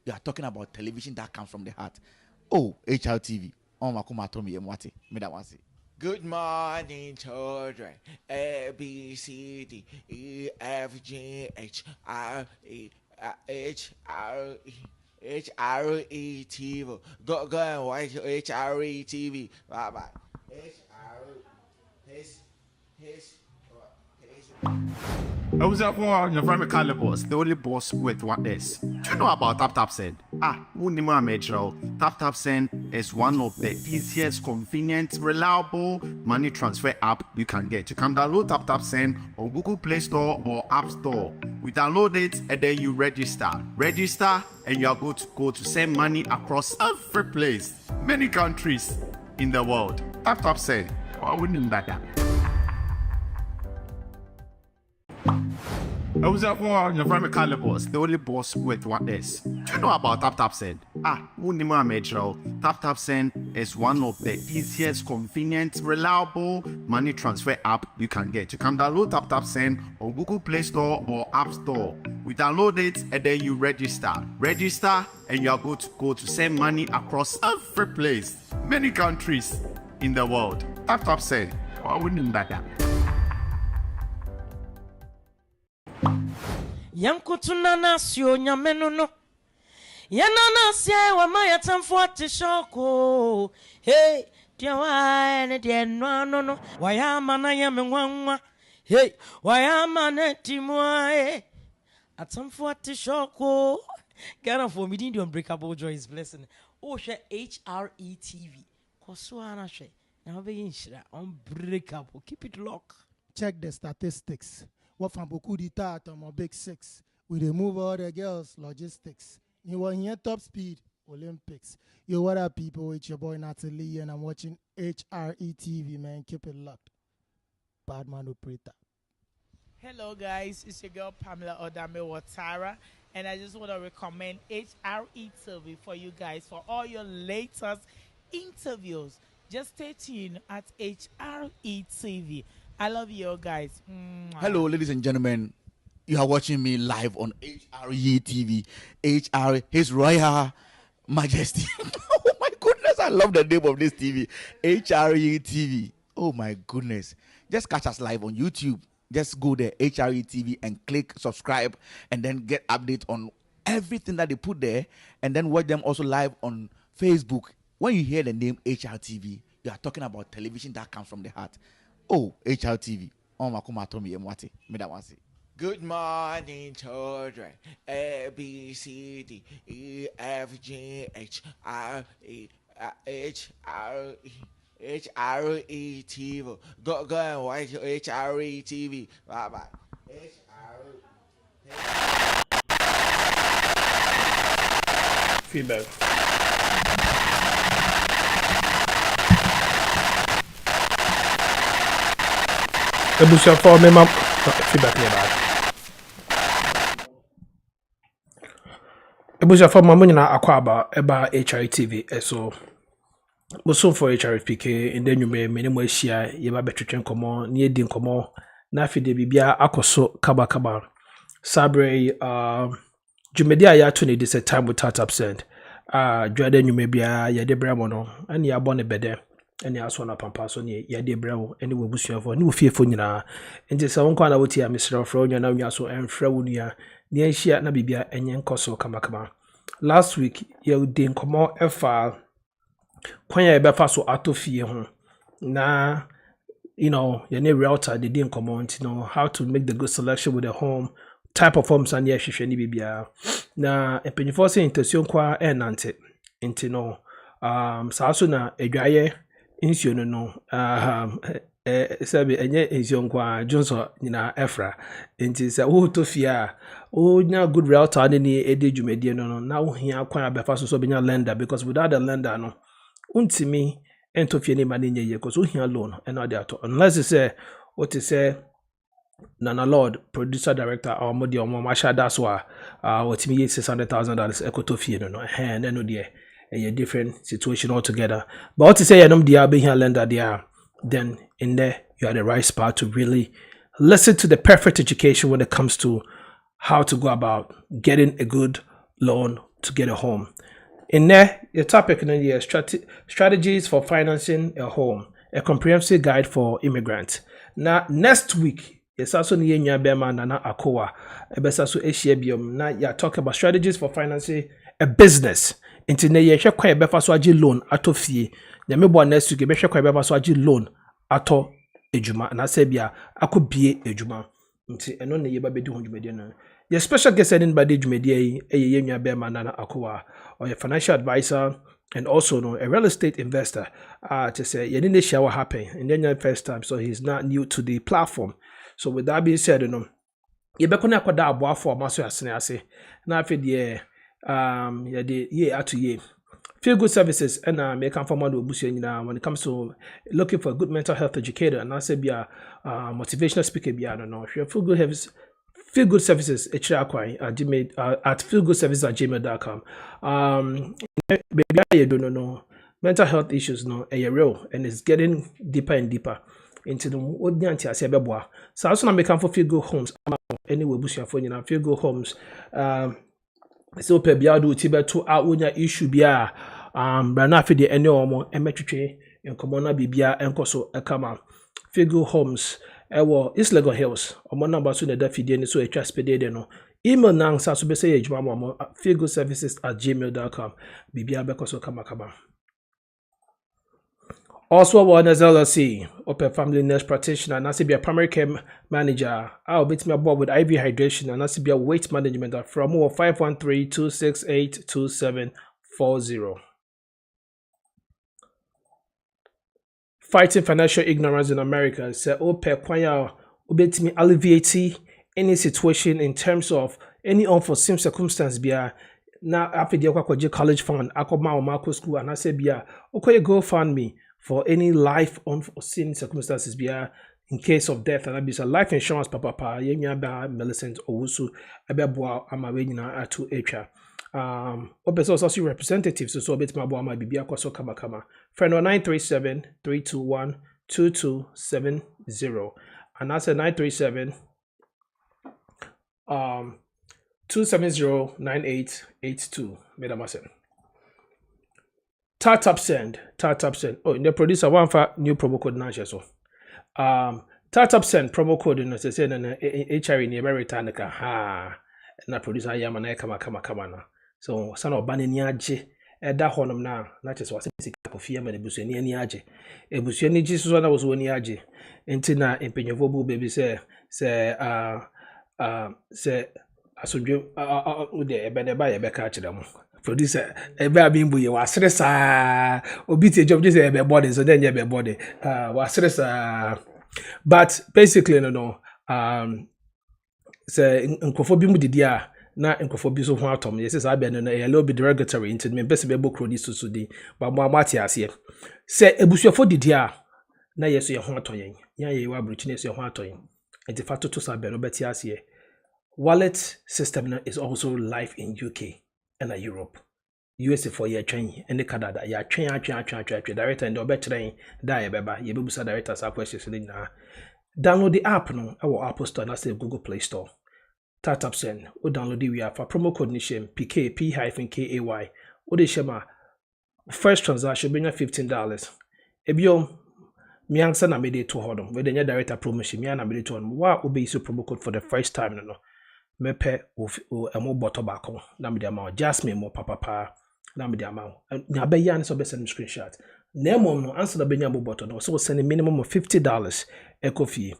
You are talking about television that comes from the heart. Oh, HRTV. Oh, Makuma Tomi Mwati. Me that one say. Good morning, children. A B C D E F G H R E H R E HRETV. Go and watch HRETV. Bye bye. His his I was at one, your friend Carla boss, the only boss with what is. Do you know about Tap Send? Unima Metro. Tap Send is one of the easiest, convenient, reliable money transfer app you can get. You can download Tap Send on Google Play Store or App Store. We download it and then you register. Register and you are good to go to send money across every place, many countries in the world. Tap Send. Why wouldn't that happen? I was at one, your friend Carla boss, the only boss with what is. Do you know about Tap Send? Unima Metro. Tap Send is one of the easiest, convenient, reliable money transfer app you can get. You can download Tap Send on Google Play Store or App Store. We download it and then you register. Register and you are good to go to send money across every place, many countries in the world. Tap Send. Why wouldn't that happen? Yankutuna nasio nyameno no yanana sie wa maya tamfuate shoko hey dia wa ne dia no wayama na yamenwanwa hey wayama na timwa atamfuate shoko Ghana for me the unbreakable joy is blessing oh she HRETV kosuana she na be yinshira unbreakable keep it locked. Check the statistics. What from beaucoup d'État on my big six. We remove all the girls, logistics. You want here top speed, Olympics. Yo, what up, people? It's your boy Natalie, and I'm watching HRETV, man. Keep it locked. Badman operator. Hello, guys. It's your girl Pamela Odame Watara, and I just want to recommend HRETV for you guys for all your latest interviews. Just stay tuned at HRETV. I love you guys. Hello, ladies and gentlemen. You are watching me live on HRETV. His Royal Majesty. Oh my goodness, I love the name of this TV. HRETV. Oh my goodness. Just catch us live on YouTube. Just go there, HRETV, and click subscribe, and then get updates on everything that they put there, and then watch them also live on Facebook. When you hear the name HRTV, you are talking about television that comes from the heart. Oh, HRTV. Oh, Makuma Tomi Mwati. Me that one say. Good morning, children. A B C D E F G H R E HRETV. Go and watch HRETV. Bye bye. Feedback. Ebusia for me map feedback near Ebusia for my money na akwaba eba HRTV so muso for HRPK and then you may minimum share yeba betwetwen komo na edi komo na afide bibia akoso kaba sabre jumedia ya to need this time with Tap Send dwade nyume bia ye de bramo no ani abone bede ani aso na pampa so ne ye de brawo ani webusuafo ani wofiefo nyina nti se wonko na woti amisra fro nya na nwa so enfra wonua ne anhia na bibia enye nkoso kama last week ye de nkomo efa kwanya ebefa so atofie ho na you know ye ne realtor de nkomo nti know how to make the good selection with the home type of homes and hwehwe ni bibia na epenyifo se intention kwa enante nti no saaso na edwaye insio no sabe enye insio kwa Johnson nyina efra nti se wo tofia o nya good realtor ni edejumedie no na wo hia kwa abefa so benya lender because without the lender no untimi entofie ni mane nye because wo hia loan and all that unless you say what you say Nana Lord, producer director, or Modi or Masha, that's why what me $600,000 ecotofie no and then a different situation altogether. But what to say they being here lender there, then in there you are the right spot to really listen to the perfect education when it comes to how to go about getting a good loan to get a home. In there, the topic in the year strategies for financing a home, a comprehensive guide for immigrants. Now, next week, yes, also the Yenya Bema Nana Akoa, Ebesasu Eshiabium. Now, you talk about strategies for financing a business. Into the year, quite a befa loan ato fee. Yamebo next week, be quite a befa loan ato ejuma. And I say, I could be ejuma. Nti eno ne yeba bedi ho dwumede no. Your special guest in by the dwumede Yenya Bema Nana Akoa, or a financial advisor and also a real estate investor. To say you didn't share what happened and then your first time, so he's not new to the platform. So with that being said, you be kona kwada aboa for maso asene ase. Na afi de ya de ye atu ye. Feel good services and make come from when it comes to looking for a good mental health educator and I say be a motivational speaker be I don't know. If you feel good services at feelgoodservices@gmail.com. Baby, I don't know. Mental health issues no real and it's getting deeper and deeper into the audience as beboa. So also na make come for feel good homes anyway busia for you feel good homes. So pe bia do tibe to wonya issue bia bra na fe de ene omo emetwetwe enkomo na bibia enkoso ekama feel good homes ewo East Legon Hills omo number so na da fidie ni so etwa spede de no email na nsa so be say ejuma mo feelgoodservices@gmail.com bibia bekoso kama. Also, one as LLC, Open Family Nurse Practitioner, and be a primary care manager. I'll be me aboard with IV hydration and be a weight management from 513-268-2740. Fighting financial ignorance in America. Say Open Kwaya obet me alleviate any situation in terms of any unforeseen circumstance. Bia now after the college fund, akoma or Marco school, and I say bia okay go fund me. For any life unforeseen circumstances, in case of death, and I be a life insurance, papa, yenya ba Millicent Owusu, abeboa amawenina atu HR. Also representatives, so bit my boy, my bibia kwaso kama. Friend 937-321-2270, and that's a 937-270-9882. Madam Asen. Tap send. Oh, the producer one for new promo code now so. Tap send promo code in the say na HR in America na ha. Na producer ya mana kama na. So son of bani ni age eda honom na kyese wase sika kofie ma nebusuani ani age. Ebusuani ji so na wo so ani age. Enti na empenyefo bu baby say asodwe de ebe ne ba ye be ka kire mo. Producer ebe abimbu ye wasere saa obi tie job just ebe body so then ebe body wasere saa but basically no say nkofo bi mu didi a na nkofo bi so ho atom yes say abia no a little bit derogatory into me best be book credit so di ba mo amati ase say ebusuafo didi a na yeso ye ho atoyen ya ye wa bruchi na yeso ye ho atoyen enti fato to sa be no beti ase wallet system is also live in UK and Europe. USA for your train and the Canada. Ya train director and the train die beba. You be directors are questions na. Download the app no our Apple Store and say Google Play Store. Tap send or download the we have for promo code nation PKP-KAY. Or the shema first transaction be $15. Ebio me answer na made it to hold on. With the director promotion me na made it to on. What will be so promo code for the first time no. Mepe o mo bottle back on na me dey Jasmine mo papa na me dey na be yan so be send screenshot na mom no answer the benya mo bottle no so send a minimum of $50 ekofie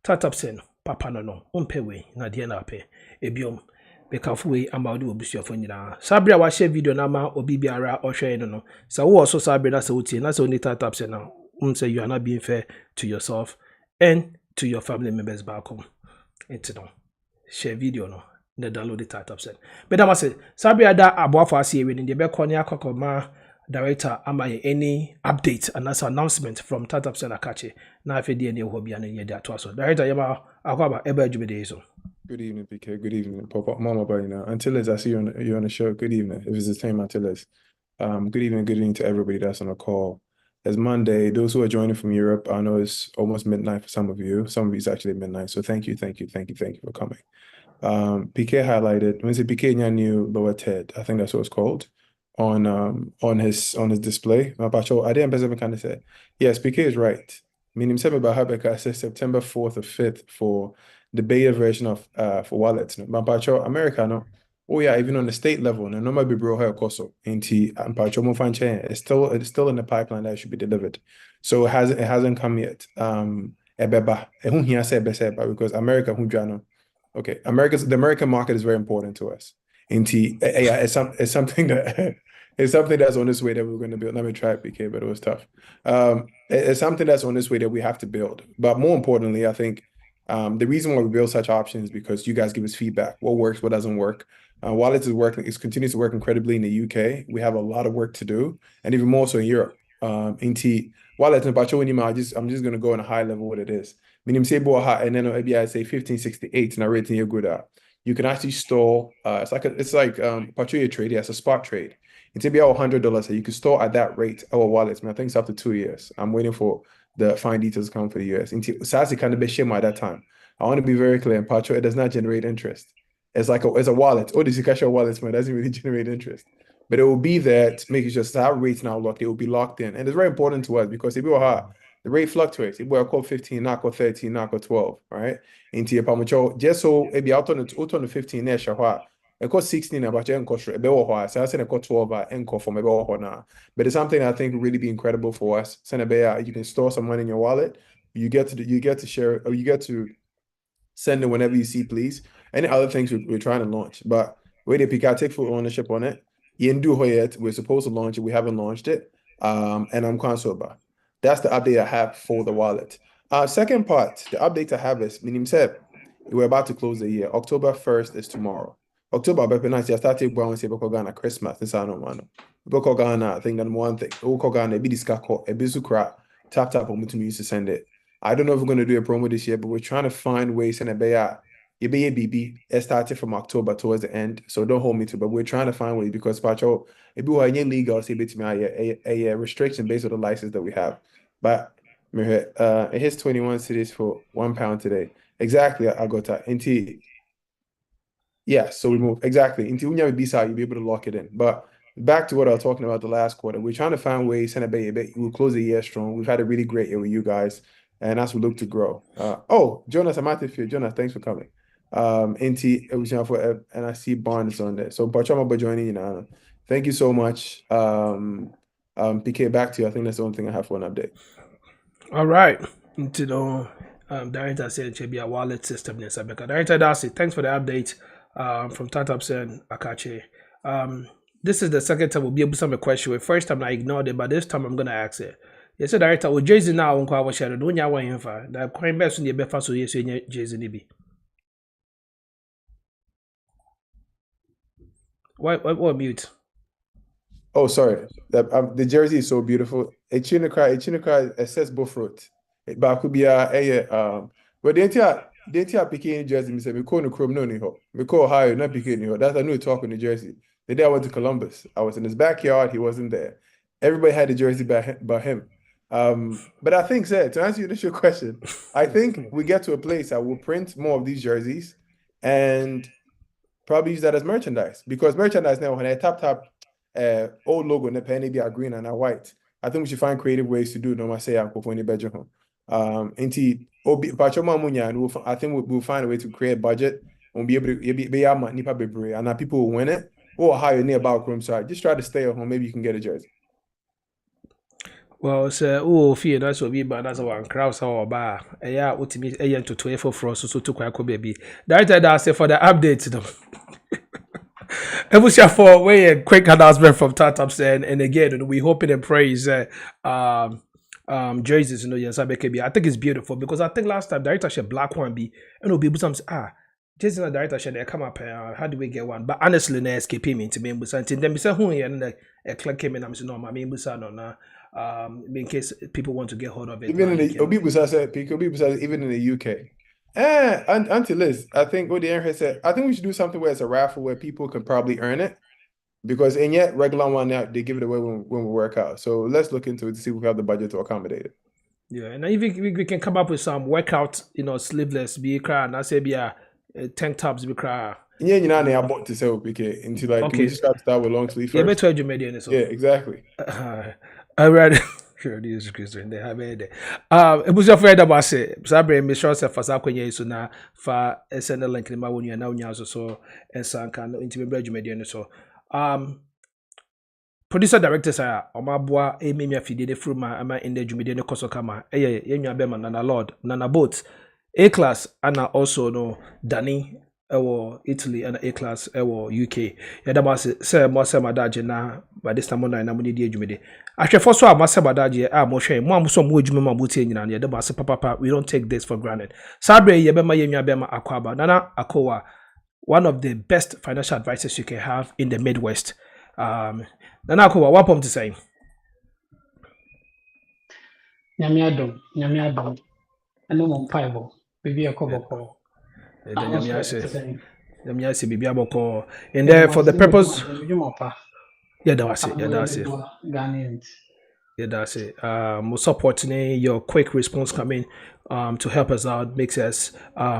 tap send papa no umpe we na dey na pe ebiom be ka fu we amawde obusuafo nyina sabria wa share video na ma obi biara o hwe no so wo so sabria na so utie na so ni tap send na say you are not being fair to yourself and to your family members back home no share video no the download the tap send but I say sabia da aboafo ase we dey be konya akokoma director am any update and that's announcement from tap send akache na afedi ene ho bia na nye da to so director yema akwaba ebe adwumede so. Good evening, PK. Good evening, Papa, Mama, buddy. Now, Antilles, I see you're on the show. Good evening. If it's the same Antilles, good evening to everybody that's on the call. It's Monday. Those who are joining from Europe, I know it's almost midnight for some of you. Some of you it's actually midnight. So thank you for coming. PK highlighted when PK new lower TED, I think that's what it's called, on his display. I didn't kind of say yes, PK is right. Meaning about Habeck says September 4th or 5th for the beta version of for wallets. Mapacho America no. Oh yeah, even on the state level, no normal be bro here also. Inti Mapacho Mofanche it's still in the pipeline that should be delivered. So it hasn't come yet. Ebeba. Ehun here say because America hunjano. Okay, the American market is very important to us. Yeah, it's something that it's something that's on this way that we're going to build. Let me try it, PK, but it was tough. It's something that's on this way that we have to build. But more importantly, I think the reason why we build such options is because you guys give us feedback. What works, what doesn't work. While it is working, it continues to work incredibly in the UK. We have a lot of work to do, and even more so in Europe. While it's about I'm just going to go on a high level what it is. Meaning say and then maybe I say 1568 and I rating you good at. You can actually store it's like Patria trade, yeah, it's a spot trade. It's maybe $100 that you can store at that rate our wallets. I think it's up to 2 years. I'm waiting for the fine details to come for the US. Sassy kind of be shame at that time. I want to be very clear, in Patria, it does not generate interest. It's like it's a wallet. Oh, this cash wallet, man, doesn't really generate interest. But it will be there to make sure that rates now locked, it will be locked in. And it's very important to us because if you are the rate fluctuates. If we're called 15, not called 13, not called 12, right? Into your pamucho, just so it be out on the 15 there, shahwa. It cost 16 about your enco a bit so I said it cost 12 enco from a now. But it's something I think will really be incredible for us. Senabea, you can store some money in your wallet. You get to share or you get to send it whenever you see, please. Any other things we're trying to launch. But wait, if you can take full ownership on it. You didn't do it yet. We're supposed to launch it. We haven't launched it. And I'm concerned. That's the update I have for the wallet. Second part, the update I have is, meaning said, we're about to close the year. October 1st is tomorrow. October, but nice. I started going say Ghana Christmas. This I don't want. Ghana, I think that one thing. Ghana, a bit a bizukra, tap on me to use to send it. I don't know if we're going to do a promo this year, but we're trying to find ways and a BB. It started from October towards the end, so don't hold me to. But we're trying to find ways because Pacho, if we are legal, say bit a restriction based on the license that we have. But it hits 21 cities for £1 today. Exactly, I got that. Yeah, so we move exactly into Unya Bisa, you'll be able to lock it in. But back to what I was talking about the last quarter, we're trying to find ways. We'll close the year strong. We've had a really great year with you guys, and as we look to grow. Jonas, I'm out here. Jonas, thanks for coming. And I see Barnes on there. So Bachama by joining you now. Thank you so much. PK, back to you. I think that's the only thing I have for an update. All right. Director said it be a wallet system. Director Darcy, thanks for the update. From Tatap and Akache. This is the second time we'll be able to answer a question. First time I ignored it, but this time I'm gonna ask it. Yes, Director, with Jay-Z now on Kwa Share, don't you want him for the coin best in the Befa so yes, Jay-Z Nibi. What mute? Oh, sorry. The jersey is so beautiful. Echinokra, it says Bofrot. But could be but the entire picking Jersey, me say me call no Chrome no ni ho. Me call Ohio, not picking ho. That's a new talk in New Jersey. The day I went to Columbus, I was in his backyard, he wasn't there. Everybody had the jersey by him. But I think, sir, to answer your initial question, I think we get to a place that will print more of these jerseys and probably use that as merchandise. Because merchandise now, when I tap old logo and the penny be green and white, I think we should find creative ways to do it. No, I say I'm for any bedroom. I think we'll find a way to create a budget and be able to and people will win it or hire nearby room. So just try to stay at home. Maybe you can get a jersey. Well, sir, fear that's what we but that's one crowds or bar. Yeah, what to me to 24 for us so to quite baby. That's it for the update though. It was your for way a quick announcement from Tataps and again we hoping and praise jerseys, yes, I think it's beautiful because I think last time director said black one be and it'll be some jersey and director said they come up how do we get one? But honestly, na escape me to me something. Then we say who and a click came in I'm saying no, my main no in case people want to get hold of it. Even in the even in the UK. Until Liz, I think what the Aaron said, I think we should do something where it's a raffle where people can probably earn it. Because and yet regular one now they give it away when we work out. So let's look into it to see if we have the budget to accommodate it. Yeah, and even we can come up with some workout, sleeveless be and I say be tank tops be cry. Yeah, you know, I want to say PK into like, can we Okay. just start with long sleeve Yeah, first? better media so. Yeah, exactly. I read sure this Christian they have it. It was your friend about say Sabre me sure say for Sakwenya so na fa send the link in my one now nya so and sanka no into me media so. Producer directors are Omaboa Amy Afide Fruma ama in the Jumide no Koso Kama. Yenya Bema Nana Lord, Nana Boat, A class, and also no Danny Ewo Italy and A class Ewo UK. Yadamasi say Mosa Madaje na by this time on na muni di Jumide. Actually for so Masa Madaje Moshe, Mom so mo Juma Buti and Yadamasi Papa, we don't take this for granted. Sabre Yabema Yenya Bema Akwaba, Nana Akowa, one of the best financial advisors you can have in the Midwest. Nana Akowa, what point to say? Nyame adom ano mo mpaibo bibi akoboko Let me say bibi aboko and there for the purpose yeah that's it Ghanaians. Yeah, that's it. We're supporting your quick response coming to help us out, makes us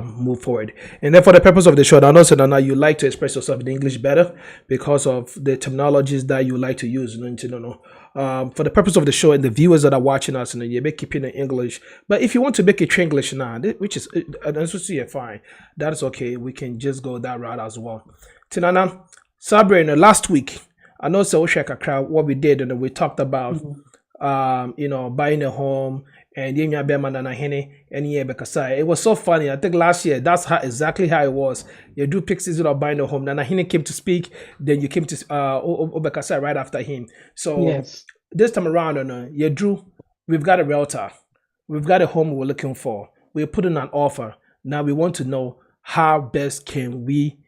move forward. And then for the purpose of the show, I know Nana, you like to express yourself in English better because of the terminologies that you like to use. For the purpose of the show and the viewers that are watching us, and you may keep it in English. But if you want to make it English now, which is fine, that's okay. We can just go that route as well. Tinana, Sabrina, last week, I know what we did, and we talked about. Buying a home and it was so funny. I think last year that's exactly how it was. You do pixies of buying a home. Nana Hene came to speak, then you came to Obekasai right after him. So yes. This time around, Drew, we've got a realtor, we've got a home we're looking for. We're putting an offer. Now we want to know how best can we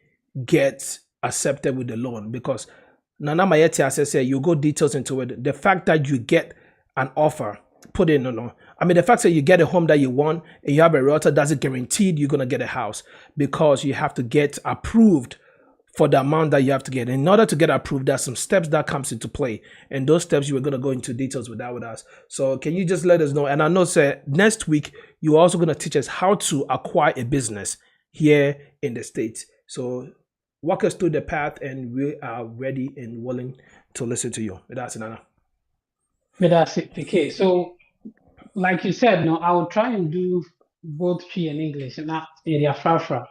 get accepted with the loan, because Nana Mayeti says you go details into it. The fact that you get an offer put in, the fact that you get a home that you want and you have a realtor doesn't guarantee you're going to get a house, because you have to get approved for the amount that you have to get. In order to get approved, there's some steps that comes into play, and those steps you were going to go into details with that with us. So can you just let us know? And I know, sir, next week you're also going to teach us how to acquire a business here in the States. So walk us through the path, and we are ready and willing to listen to you. That's it, Nana. But that's it. Okay, so like you said, no, I will try and do both P and English, and not area frafra,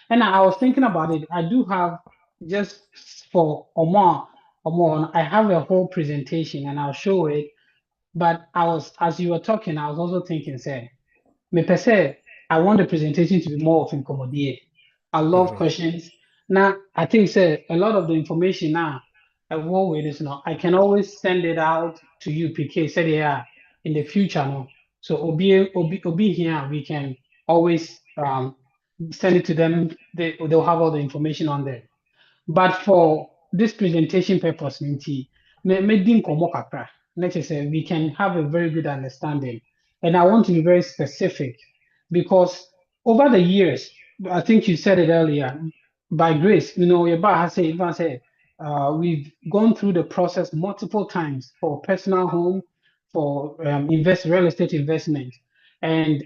and I was thinking about it. I do have just for Omar, I have a whole presentation, and I'll show it. But as you were talking, I was also thinking, say, me per se, I want the presentation to be more of incommodate. I love questions. Now, I think say a lot of the information now, I work with is now. I can always send it out to you, PK. Said yeah, in the future, no. So Obi here, we can always send it to them. They'll have all the information on there. But for this presentation purpose, me kakra. Let's say we can have a very good understanding. And I want to be very specific because over the years, I think you said it earlier, by grace, we've gone through the process multiple times for personal home, for real estate investment. And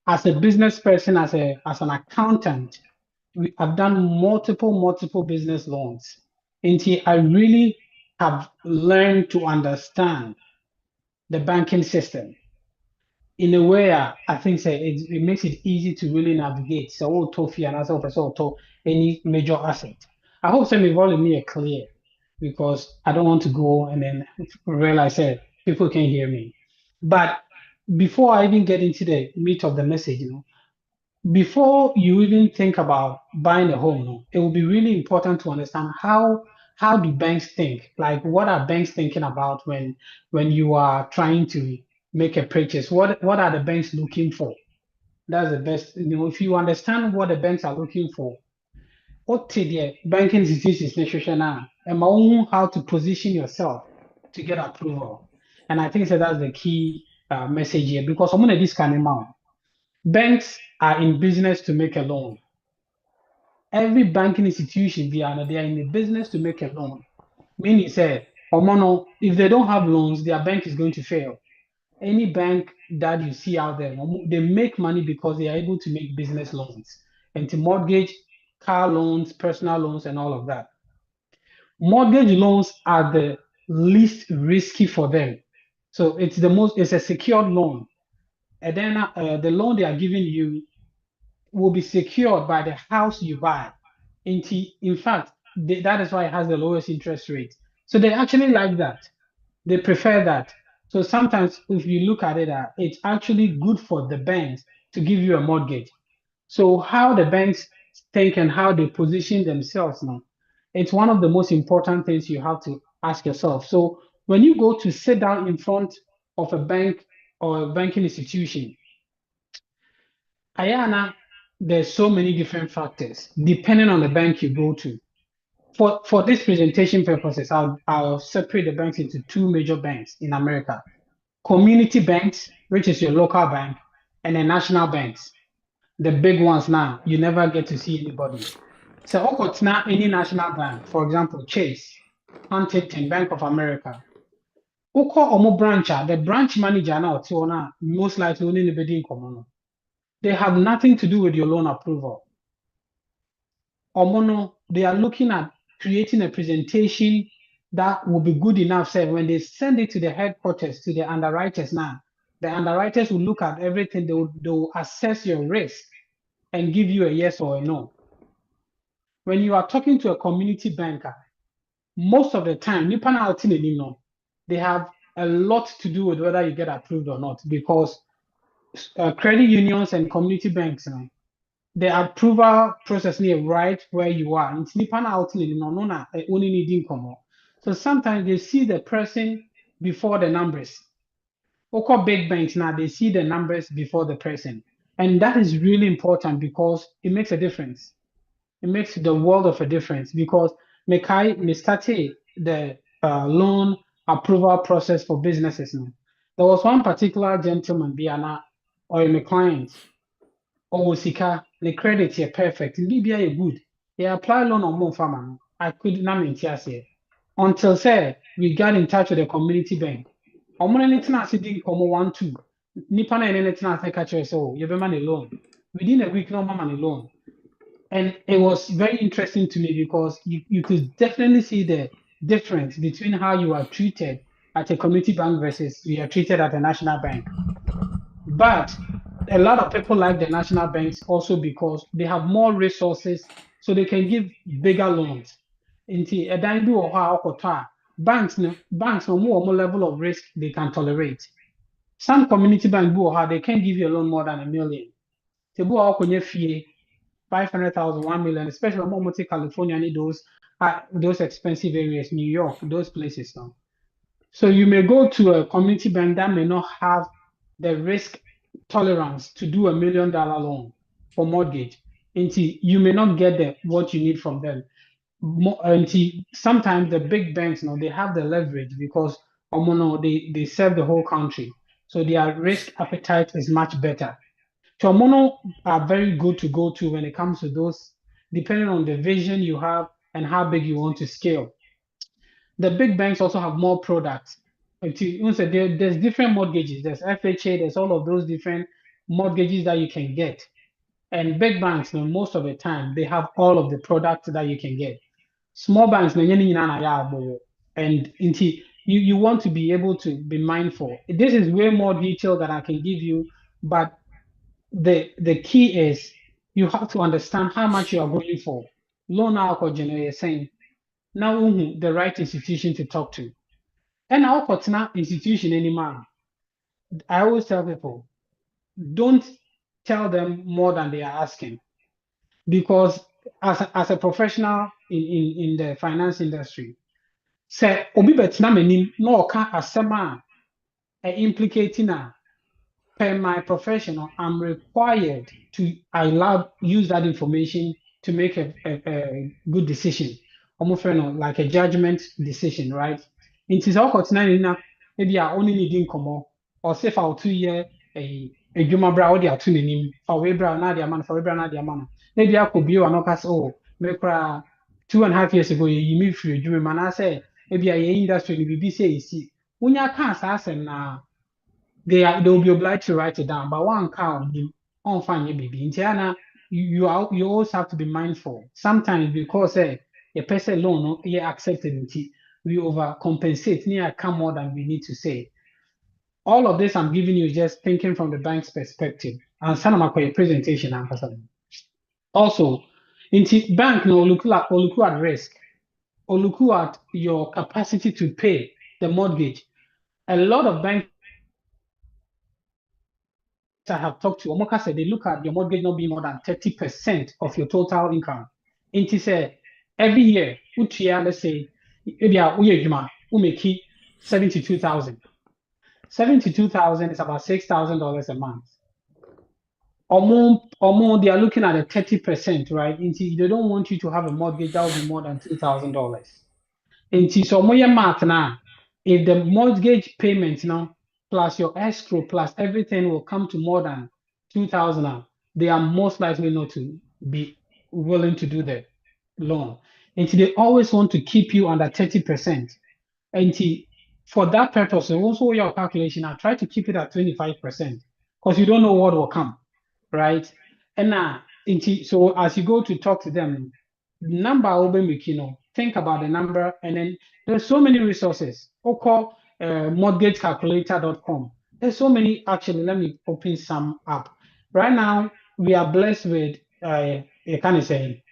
as a business person, as an accountant, I've done multiple business loans. And I really have learned to understand the banking system in a way I think it makes it easy to really navigate. So, Tofi and also any major asset. I hope some involved me are clear because I don't want to go and then realize that people can hear me. But before I even get into the meat of the message, before you even think about buying a home, it will be really important to understand how do banks think? Like what are banks thinking about when you are trying to make a purchase? What are the banks looking for? That's the best. If you understand what the banks are looking for, what the banking institutions now, and how to position yourself to get approval. And I think that's the key message here because I'm gonna this kind of amount. Banks are in business to make a loan. Every banking institution, they are in the business to make a loan. Meaning, say, if they don't have loans, their bank is going to fail. Any bank that you see out there, they make money because they are able to make business loans. into mortgage, car loans, personal loans, and all of that. Mortgage loans are the least risky for them. So it's a secured loan. And then the loan they are giving you will be secured by the house you buy. In fact, that is why it has the lowest interest rate. So they actually like that. They prefer that. So sometimes if you look at it, it's actually good for the banks to give you a mortgage. So how the banks think and how they position themselves now, it's one of the most important things you have to ask yourself. So when you go to sit down in front of a bank or a banking institution, Ayana, there's so many different factors depending on the bank you go to. For this presentation purposes, I'll separate the banks into two major banks in America: community banks, which is your local bank, and then national banks. The big ones now, you never get to see anybody. So now any national bank, for example, Chase, Huntington, Bank of America. Oko omo branch, the branch manager now, most likely only anybody in common. They have nothing to do with your loan approval. Omono, they are looking at creating a presentation that will be good enough. Say when they send it to the headquarters, to the underwriters now, the underwriters will look at everything, they will assess your risk and give you a yes or a no. When you are talking to a community banker, most of the time, they have a lot to do with whether you get approved or not, because credit unions and community banks, the approval process near right where you are. Only needing come. So sometimes they see the person before the numbers. Local big banks now, they see the numbers before the person. And that is really important because it makes a difference. It makes the world of a difference because me started the loan approval process for businesses now. There was one particular gentleman, Biana, or my client, or Sika, the credit here perfect. In BBI good. They apply loan on more farmer. I could not maintain here. Until say we got in touch with the community bank. Omo na netina ase di komo 1-2. Nipa na netina ase catch us so you be man loan. Within a week no man loan. And it was very interesting to me because you could definitely see the difference between how you are treated at a community bank versus you are treated at a national bank. But a lot of people like the national banks also because they have more resources, so they can give bigger loans. Inti edan bi wɔ hɔ a ɔkɔtɔ a banks no more level of risk they can tolerate. Some community bank bi wɔ hɔ a they can give you a loan more than $1 million. Te bi wɔ hɔ a ɔkɔnya fie 500,000, 1 million, especially more multi California need those expensive areas, New York, those places now. So you may go to a community bank that may not have the risk tolerance to do $1 million loan for mortgage. Until you may not get what you need from them. Until sometimes the big banks they have the leverage because they serve the whole country. So their risk appetite is much better. Chomono are very good to go to when it comes to those, depending on the vision you have and how big you want to scale. The big banks also have more products. There's different mortgages, there's FHA, there's all of those different mortgages that you can get. And big banks, most of the time, they have all of the products that you can get. Small banks, and you want to be able to be mindful. This is way more detail than I can give you, but the key is you have to understand how much you are going for. Loan alcohol generate saying now the right institution to talk to. And our partner institution anymore. I always tell people, don't tell them more than they are asking. Because as a professional in the finance industry, say obi betina menim no oka asema implicating per my professional, I'm required to use that information to make a good decision. Almost like a judgment decision, right? It is all continent maybe I only need income or say for 2 year a juma bra or the tuning for Webra na the man for Webra na the man. Maybe I could be an ocas make 2.5 years ago you meet free juma man. I say maybe I industry will be say when you can't ask them now. They will be obliged to write it down, but one count on find your baby. Indiana, you always have to be mindful. Sometimes because a person loan no accepted we overcompensate near come more than we need to say. All of this I'm giving you is just thinking from the bank's perspective. And some of my presentation also, into bank no look at risk or look at your capacity to pay the mortgage. A lot of banks I have talked to, Omoka said they look at your mortgage not being more than 30% of your total income. Into say every year, let's say, we make 72,000. 72,000 is about $6,000 a month. They are looking at a 30%, right? They don't want you to have a mortgage that will be more than $2,000. So math now, if the mortgage payment now plus your escrow plus everything will come to more than 2,000, they are most likely not to be willing to do the loan. They always want to keep you under 30%. For that purpose, also your calculation, I try to keep it at 25% because you don't know what will come, right? And now, so as you go to talk to them, number think about the number, and then there's so many resources. Call mortgagecalculator.com. There's so many. Actually, let me open some up. Right now, we are blessed with kind of say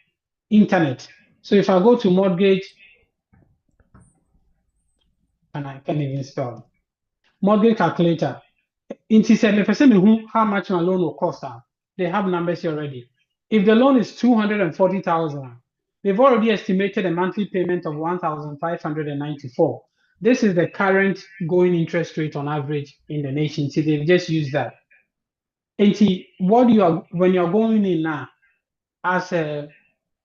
internet. So if I go to mortgage, and I can't even spell mortgage calculator. How much my loan will cost. They have numbers here already. If the loan is 240,000, they've already estimated a monthly payment of 1,594. This is the current going interest rate on average in the nation. See, they've just used that. When you're going in now, as a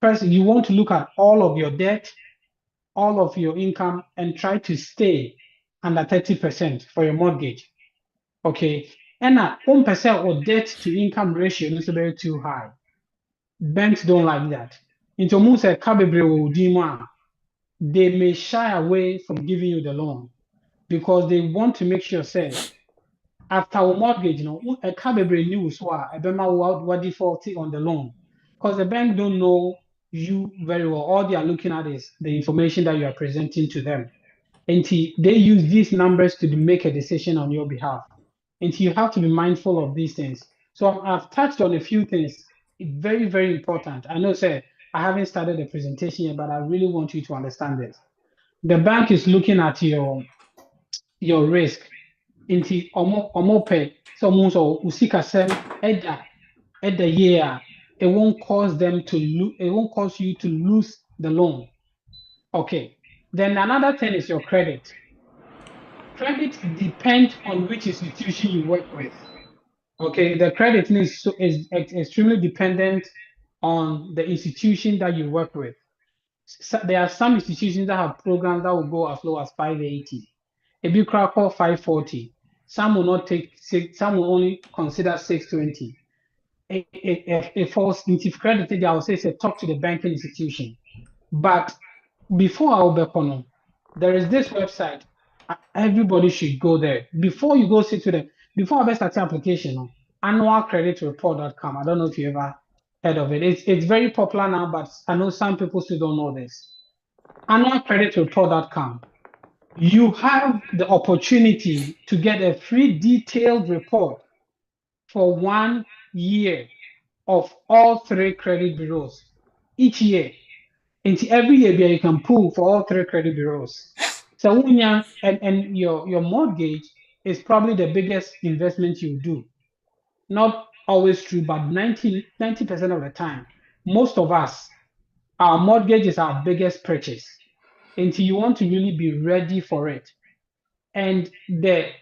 person, you want to look at all of your debt, all of your income, and try to stay under 30% for your mortgage. Okay. And 1% or debt to income ratio is very too high. Banks don't like that. Into most they may shy away from giving you the loan because they want to make sure say after a mortgage, a cababre news what defaulty on the loan. Because the bank don't know you very well. All they are looking at is the information that you are presenting to them. And they use these numbers to make a decision on your behalf. And you have to be mindful of these things. So I've touched on a few things, very, very important. I know, sir, I haven't started the presentation yet, but I really want you to understand this. The bank is looking at your risk. Into omope, so usika at the year, it won't cause them to lose, it won't cause you to lose the loan. Okay. Then another thing is your credit. Credit depends on which institution you work with. Okay, the credit is extremely dependent on the institution that you work with. So there are some institutions that have programs that will go as low as 580. A big crack 540. Some will not take some will only consider 620. A false native credit, I will say talk to the banking institution. But before I will there is this website. Everybody should go there. Before you go sit to them, before I start the application, annualcreditreport.com. I don't know if you ever heard of it. It's very popular now, but I know some people still don't know this. Annualcreditreport.com. You have the opportunity to get a free detailed report for 1 year of all 3 credit bureaus each year. And every year you can pull for all 3 credit bureaus. So and your mortgage is probably the biggest investment you do. Not always true, but 90% of the time, most of us, our mortgage is our biggest purchase. Until you want to really be ready for it. And the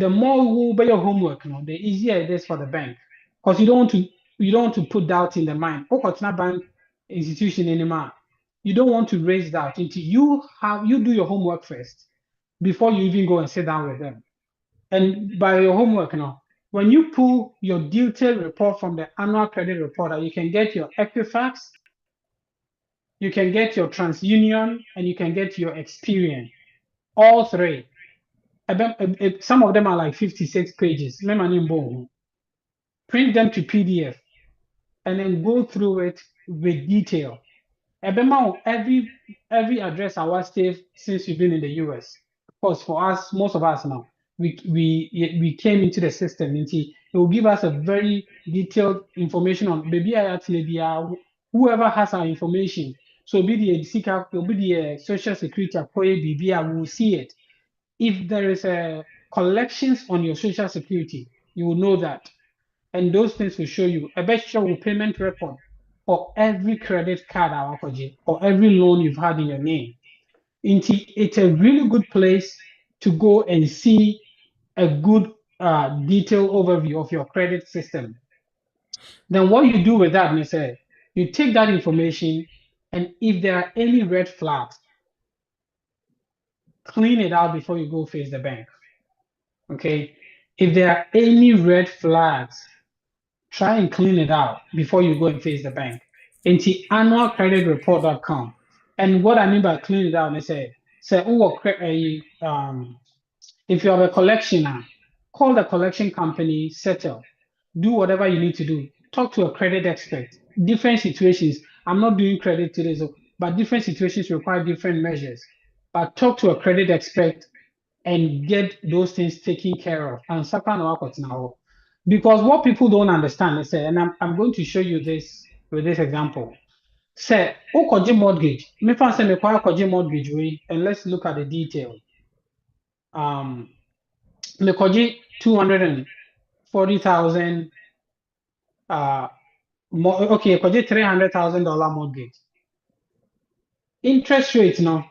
more you do your homework, the easier it is for the bank. Because you don't want to put doubt in the mind. It's not bank institution anymore. You don't want to raise doubt until you do your homework first before you even go and sit down with them. And by your homework, when you pull your detailed report from the annual credit report, you can get your Equifax, you can get your TransUnion, and you can get your Experian. All 3. Some of them are like 56 pages. Print them to PDF. and then go through it with detail. Ebema, every address I was saved since we've been in the US. Of course, for us, most of us now, we came into the system. It will give us a very detailed information on maybe whoever has our information. So be the SICA, will be the social security, we will see it. If there is a collections on your social security, you will know that. And those things will show you a best show payment record for every credit card or every loan you've had in your name. It's a really good place to go and see a good detailed overview of your credit system. Then what you do with that, Mr. You take that information, and if there are any red flags, clean it out before you go face the bank. Okay. If there are any red flags, try and clean it out before you go and face the bank. Into annualcreditreport.com. And what I mean by clean it out, say, if you have a collectioner, call the collection company, settle, do whatever you need to do. Talk to a credit expert. Different situations. I'm not doing credit today, but different situations require different measures. But talk to a credit expert and get those things taken care of. And now, because what people don't understand is, and I'm going to show you this with this example. Say, Okoji mortgage. Me fan say me kwa Okoji mortgage we, and let's look at the detail. Me koji 240,000. Okay, koji $300,000 mortgage. Interest rate no.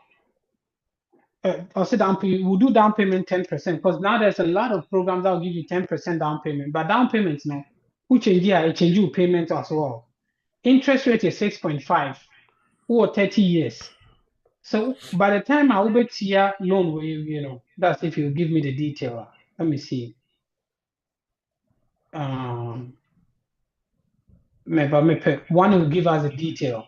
I'll say down payment. We'll do down payment 10% because now there's a lot of programs that will give you 10% down payment. But down payment no, who change here? It change you payment as well. Interest rate is 6.5 or 30 years. So by the time I will be here loan, you know, that's if you give me the detail. Let me see. One will give us the detail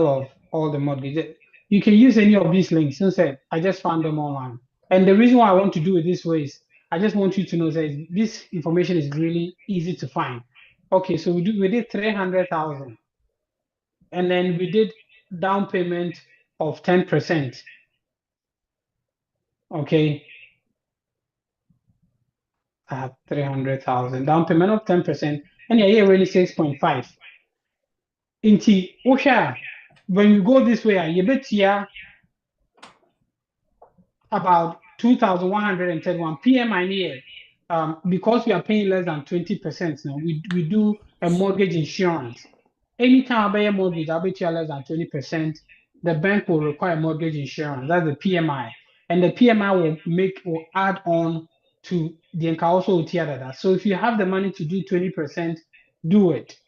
of all the mortgages. You can use any of these links. Since I just found them online. And the reason why I want to do it this way is I just want you to know that this information is really easy to find. Okay, so we did 300,000, and then we did down payment of 10%. Okay, I have 300,000 down payment of 10%, and yeah, really 6.5. Inti Osha, when you go this way, you bet here about 2,131 PMI near. Because we are paying less than 20% now, we do a mortgage insurance. Anytime I buy a mortgage, I'll bet you less than 20%. The bank will require mortgage insurance. That's the PMI. And the PMI will add on to the also that. So if you have the money to do 20%, do it.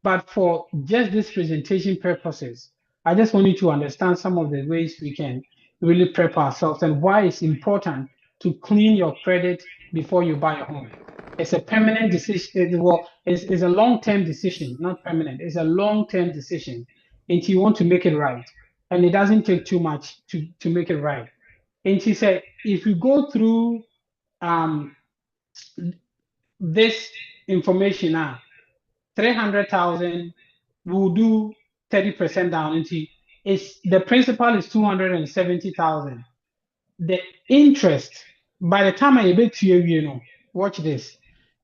But for just this presentation purposes, I just want you to understand some of the ways we can really prep ourselves and why it's important to clean your credit before you buy a home. It's a permanent decision. Well, it's a long-term decision, not permanent. It's a long-term decision. And you want to make it right. And it doesn't take too much to make it right. And she said, if you go through this information now, 300,000 will do 30% down into the principal is 270,000. The interest, by the time I bet you, watch this.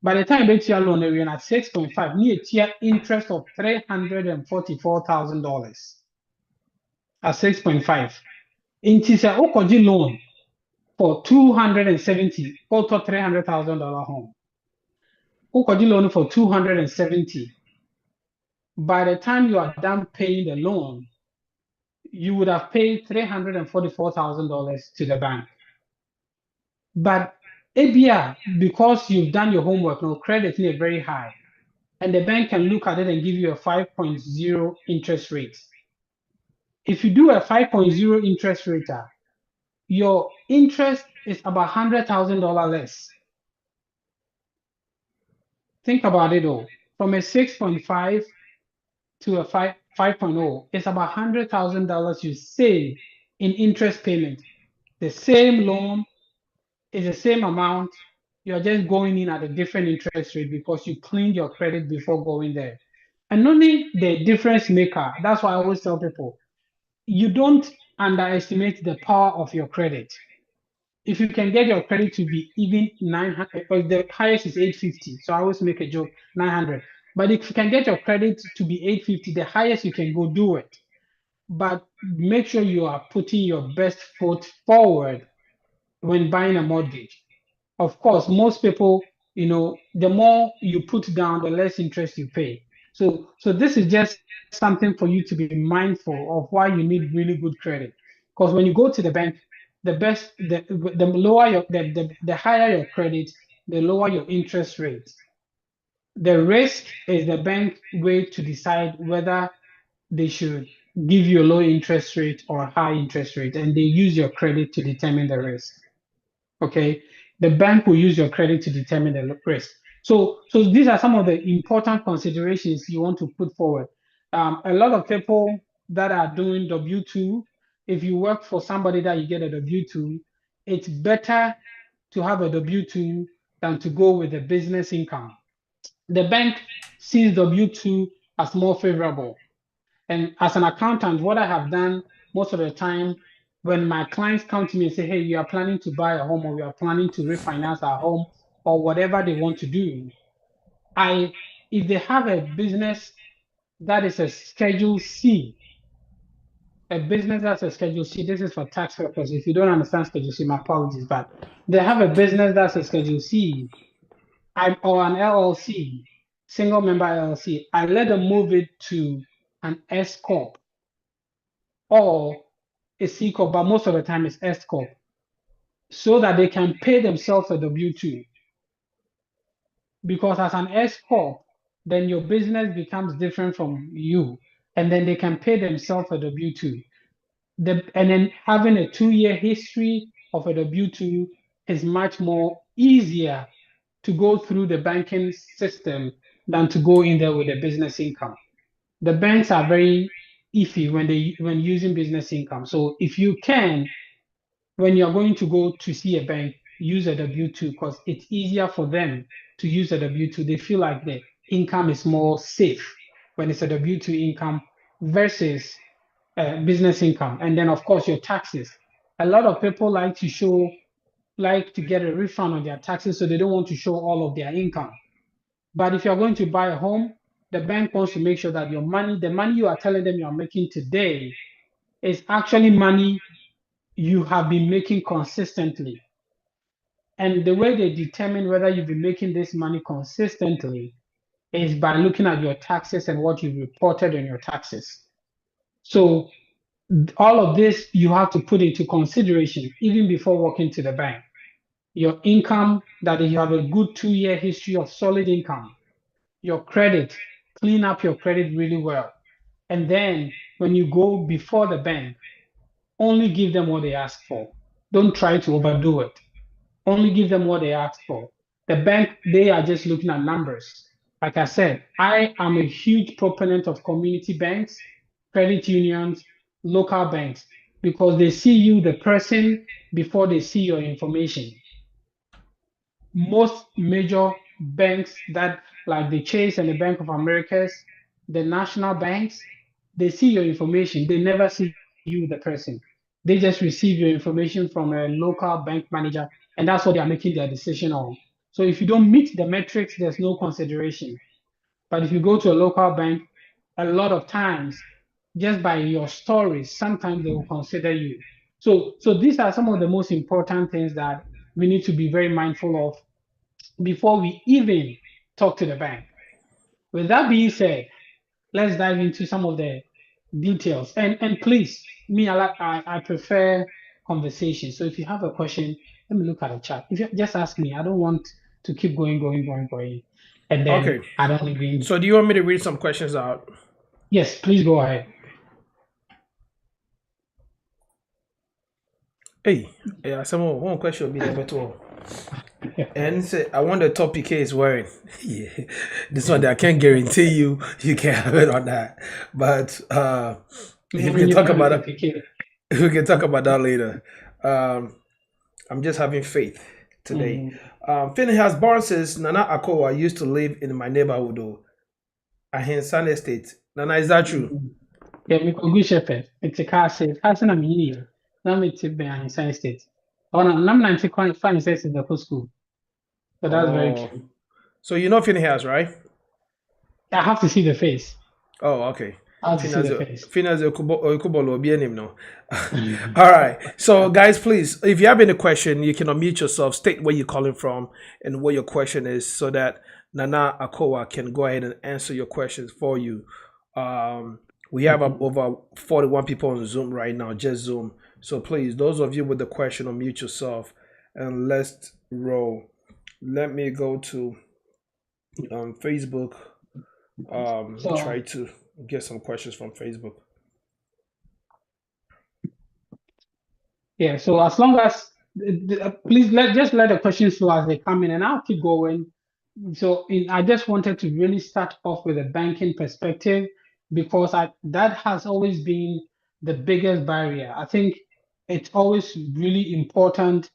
By the time I bet you loan, you're at 6.5, near tier interest of $344,000 at 6.5. It is a Okoji loan for 270, also $300,000 home. Okoji loan for 270. By the time you are done paying the loan, you would have paid $344,000 to the bank. But ABR, because you've done your homework, no credit is very high, and the bank can look at it and give you a 5.0 interest rate. If you do a 5.0 interest rate, your interest is about $100,000 less. Think about it all. From a 6.5 to a 5.0, it's about $100,000 you save in interest payment. The same loan is the same amount. You're just going in at a different interest rate because you cleaned your credit before going there. And only the difference maker. That's why I always tell people, you don't underestimate the power of your credit. If you can get your credit to be even 900, or the highest is 850. So I always make a joke, 900. But if you can get your credit to be 850, the highest you can go, do it. But make sure you are putting your best foot forward when buying a mortgage. Of course, most people, the more you put down, the less interest you pay. So this is just something for you to be mindful of why you need really good credit. Because when you go to the bank, the lower the higher your credit, the lower your interest rate. The risk is the bank way to decide whether they should give you a low interest rate or a high interest rate, and they use your credit to determine the risk. Okay, the bank will use your credit to determine the risk. So these are some of the important considerations you want to put forward. A lot of people that are doing W-2, if you work for somebody that you get a W-2, it's better to have a W-2 than to go with a business income. The bank sees W-2 as more favorable. And as an accountant, what I have done most of the time when my clients come to me and say, hey, we are planning to buy a home or we are planning to refinance our home or whatever they want to do, if they have a business that is a Schedule C, a business that's a Schedule C, this is for tax purposes. If you don't understand Schedule C, my apologies, but they have a business that's a Schedule C or an LLC, single member LLC, I let them move it to an S Corp or a C Corp, but most of the time it's S Corp, so that they can pay themselves a W-2. Because as an S Corp, then your business becomes different from you, and then they can pay themselves a W-2. And then having a 2-year history of a W-2 is much more easier to go through the banking system than to go in there with a business income. The banks are very iffy when using business income. So if you can, when you're going to go to see a bank, use a W-2 because it's easier for them to use a W-2. They feel like the income is more safe when it's a W-2 income versus business income. And then, of course, your taxes. A lot of people like to get a refund on their taxes, so they don't want to show all of their income. But if you're going to buy a home, the bank wants to make sure that the money you are telling them you're making today is actually money you have been making consistently. And the way they determine whether you've been making this money consistently is by looking at your taxes and what you reported on your taxes. So all of this you have to put into consideration even before walking to the bank. Your income, that you have a good 2-year history of solid income. Your credit, clean up your credit really well. And then when you go before the bank, only give them what they ask for. Don't try to overdo it. Only give them what they ask for. The bank, they are just looking at numbers. Like I said, I am a huge proponent of community banks, credit unions, local banks, because they see you, the person, before they see your information. Most major banks that, like the Chase and the Bank of Americas, the national banks, they see your information. They never see you, the person. They just receive your information from a local bank manager, and that's what they are making their decision on. So if you don't meet the metrics, there's no consideration. But if you go to a local bank, a lot of times, just by your stories, sometimes they will consider you. So these are some of the most important things that we need to be very mindful of before we even talk to the bank. With that being said, let's dive into some of the details. And please, me, I prefer conversation. So if you have a question, let me look at the chat. If you just ask me, I don't want to keep going, and then Okay. I don't even. So do you want me to read some questions out? Yes, please go ahead. Hey, yeah, one question will be there better. And say, I want the topic is wearing. Yeah, this one I can't guarantee you can have it on that. But we can talk about it. We can talk about that later. I'm just having faith today. Phineas Barnes says, Nana Akoa used to live in my neighborhood. Though. Ahensan Estate. Nana, is that true? Yeah, me go good shepherd. It's a car safe. Car na me here. Now me tip behind science state. Oh no, I'm not quite fine says in the whole school. So that's very Oh, true. so you know Phineas, right? I have to see the face. Oh, okay. I have to see Phineas, the face. Phineas Okubolo will be in him now. All right. So, guys, please, if you have any question, you can unmute yourself, state where you're calling from and what your question is, so that Nana Akowa can go ahead and answer your questions for you. We have over 41 people on Zoom right now, just Zoom. So please, those of you with the question, unmute yourself and let's roll. Let me go to Facebook. Try So to get some questions from Facebook. yeah, so as long as please let the questions flow as they come in, and I'll keep going. I just wanted to really start off with a banking perspective because that has always been the biggest barrier. I think it's always really important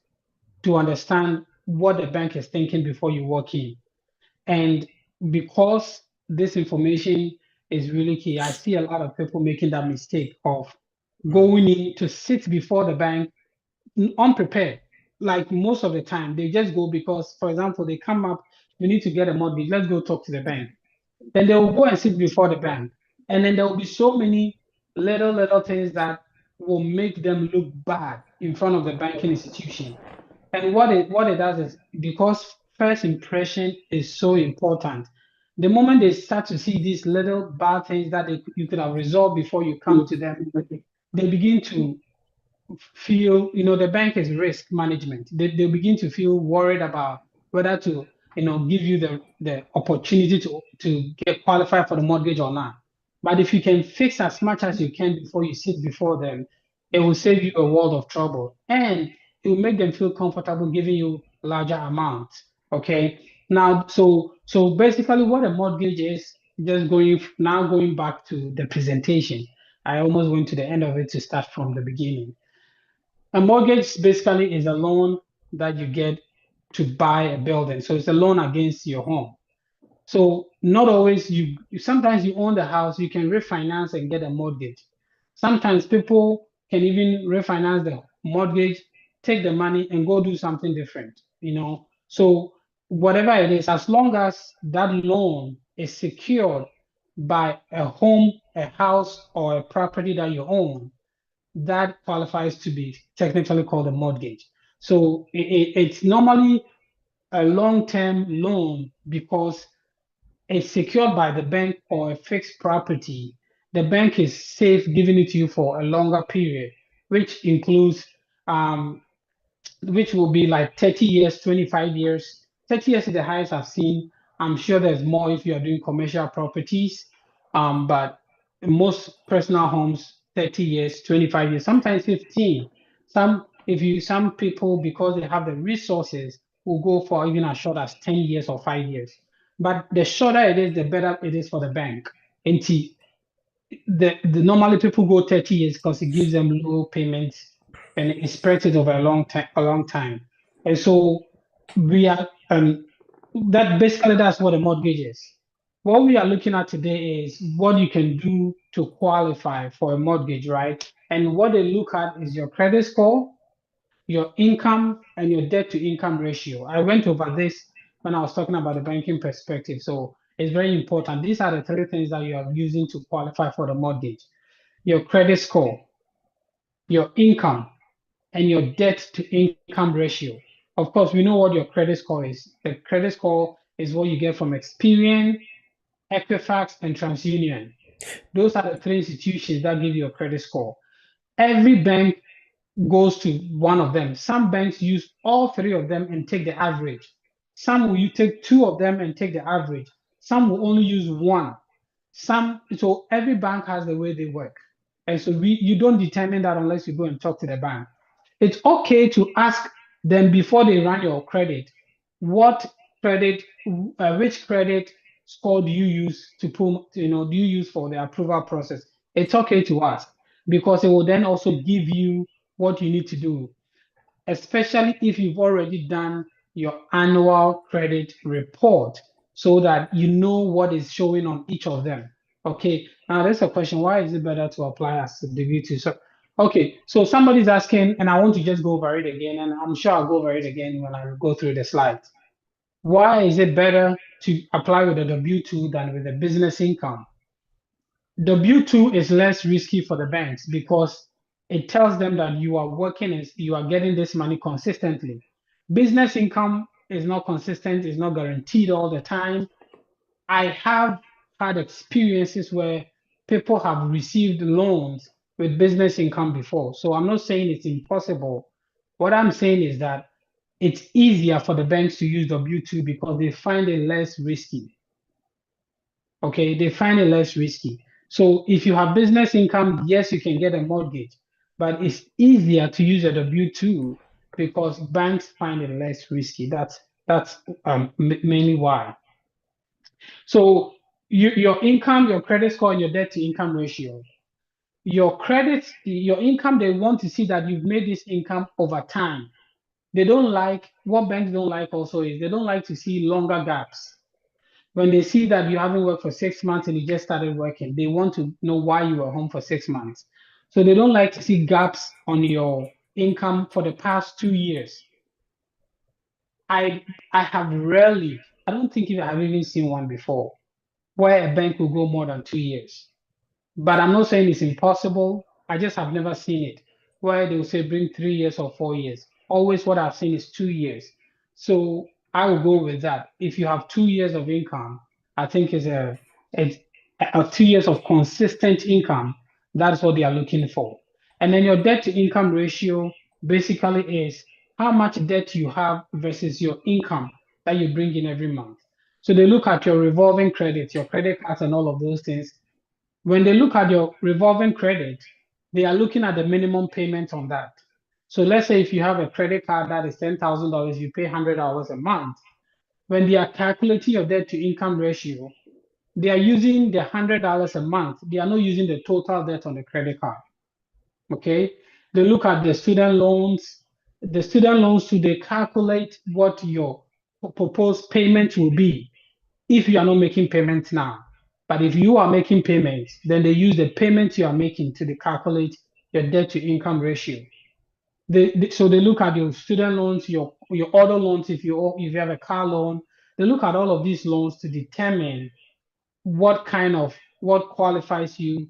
to understand what the bank is thinking before you walk in. And because this information is really key, I see a lot of people making that mistake of going in to sit before the bank unprepared. Like most of the time, they just go because, for example, they come up, you need to get a mortgage, let's go talk to the bank. Then they will go and sit before the bank. And then there will be so many little things that will make them look bad in front of the banking institution. And what it does is because first impression is so important. The moment they start to see these little bad things that you could have resolved before you come to them, they begin to feel, the bank is risk management. They begin to feel worried about whether to, give you the opportunity to get qualified for the mortgage or not. But if you can fix as much as you can before you sit before them, it will save you a world of trouble. And it will make them feel comfortable giving you larger amounts. Okay. Now, so basically what a mortgage is, just going back to the presentation. I almost went to the end of it to start from the beginning. A mortgage basically is a loan that you get to buy a building. So it's a loan against your home. So not always sometimes you own the house, you can refinance and get a mortgage. Sometimes people can even refinance the mortgage, take the money and go do something different. So whatever it is, as long as that loan is secured by a home, a house, or a property that you own, that qualifies to be technically called a mortgage. So it's normally a long-term loan because it's secured by the bank or a fixed property. The bank is safe giving it to you for a longer period, which includes which will be like 30 years, 25 years. 30 years is the highest I've seen. I'm sure there's more if you are doing commercial properties. But most personal homes, 30 years, 25 years, sometimes 15. Some people, because they have the resources, will go for even as short as 10 years or 5 years. But the shorter it is, the better it is for the bank. And the normally people go 30 years because it gives them low payments and it spreads it over a long time. And so we are that's what a mortgage is. What we are looking at today is what you can do to qualify for a mortgage, right? And what they look at is your credit score, your income, and your debt to income ratio. I went over this when I was talking about the banking perspective. So it's very important. These are the three things that you are using to qualify for the mortgage: your credit score, your income, and your debt to income ratio. Of course, we know what your credit score is. The credit score is what you get from Experian, Equifax, and TransUnion. Those are the three institutions that give you a credit score. Every bank goes to one of them. Some banks use all three of them and take the average. Some will you take two of them and take the average. Some will only use one. So every bank has the way they work. And so you don't determine that unless you go and talk to the bank. It's okay to ask them before they run your credit, what credit, which credit score do you use to pull, do you use for the approval process? It's okay to ask because it will then also give you what you need to do, especially if you've already done your annual credit report. so that you know what is showing on each of them. Okay, now there's a question, why is it better to apply as a W2? So, okay, so somebody's asking, and I want to just go over it again, and I'm sure I'll go over it again when I go through the slides. Why is it better to apply with a W2 than with a business income? W2 is less risky for the banks because it tells them that you are working and you are getting this money consistently. Business income is not consistent, is not guaranteed all the time. I have had experiences where people have received loans with business income before. So I'm not saying it's impossible. What I'm saying is that it's easier for the banks to use W2 because they find it less risky. Okay, they find it less risky. So if you have business income, yes, you can get a mortgage, but it's easier to use a W2 because banks find it less risky. That's mainly why. So your income, your credit score, and your debt to income ratio. Your credit, your income, they want to see that you've made this income over time. They don't like, what banks don't like also is they don't like to see longer gaps. When they see that you haven't worked for 6 months and you just started working, they want to know why you were home for 6 months. So they don't like to see gaps on your income for the past 2 years. I have rarely, I don't think I have even seen one before, where a bank will go more than 2 years. But I'm not saying it's impossible. I just have never seen it where they will say bring 3 years or 4 years. Always what I've seen is 2 years. So I will go with that. If you have 2 years of income, I think it's a 2 years of consistent income. That's what they are looking for. And then your debt to income ratio basically is how much debt you have versus your income that you bring in every month. So they look at your revolving credit, your credit cards, and all of those things. When they look at your revolving credit, they are looking at the minimum payment on that. So let's say if you have a credit card that is $10,000, you pay $100 a month. When they are calculating your debt to income ratio, they are using the $100 a month. They are not using the total debt on the credit card. Okay. They look at the student loans. The student loans too, they calculate what your proposed payment will be if you are not making payments now. But if you are making payments, then they use the payments you are making to calculate your debt to income ratio. So they look at your student loans, your other loans, if you have a car loan, they look at all of these loans to determine what qualifies you,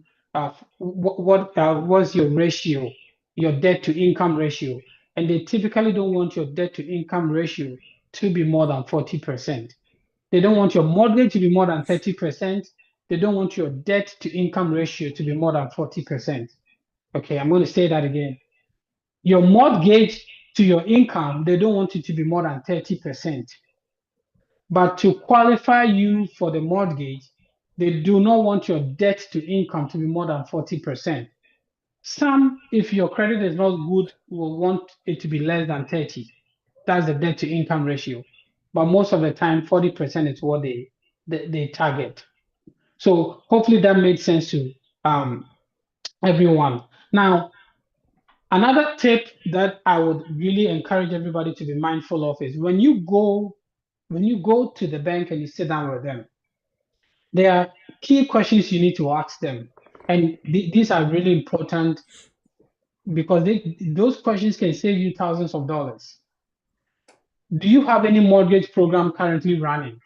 what was your ratio, your debt to income ratio, and they typically don't want your debt to income ratio to be more than 40%. They don't want your mortgage to be more than 30%. They don't want your debt to income ratio to be more than 40%. Okay, I'm going to say that again. Your mortgage to your income, they don't want it to be more than 30%. But to qualify you for the mortgage, they do not want your debt to income to be more than 40%. Some, if your credit is not good, will want it to be less than 30. That's the debt to income ratio. But most of the time, 40% is what they target. So hopefully that made sense to everyone. Now, another tip that I would really encourage everybody to be mindful of is when you go to the bank and you sit down with them, there are key questions you need to ask them. And these are really important because those questions can save you thousands of dollars. Do you have any mortgage program currently running?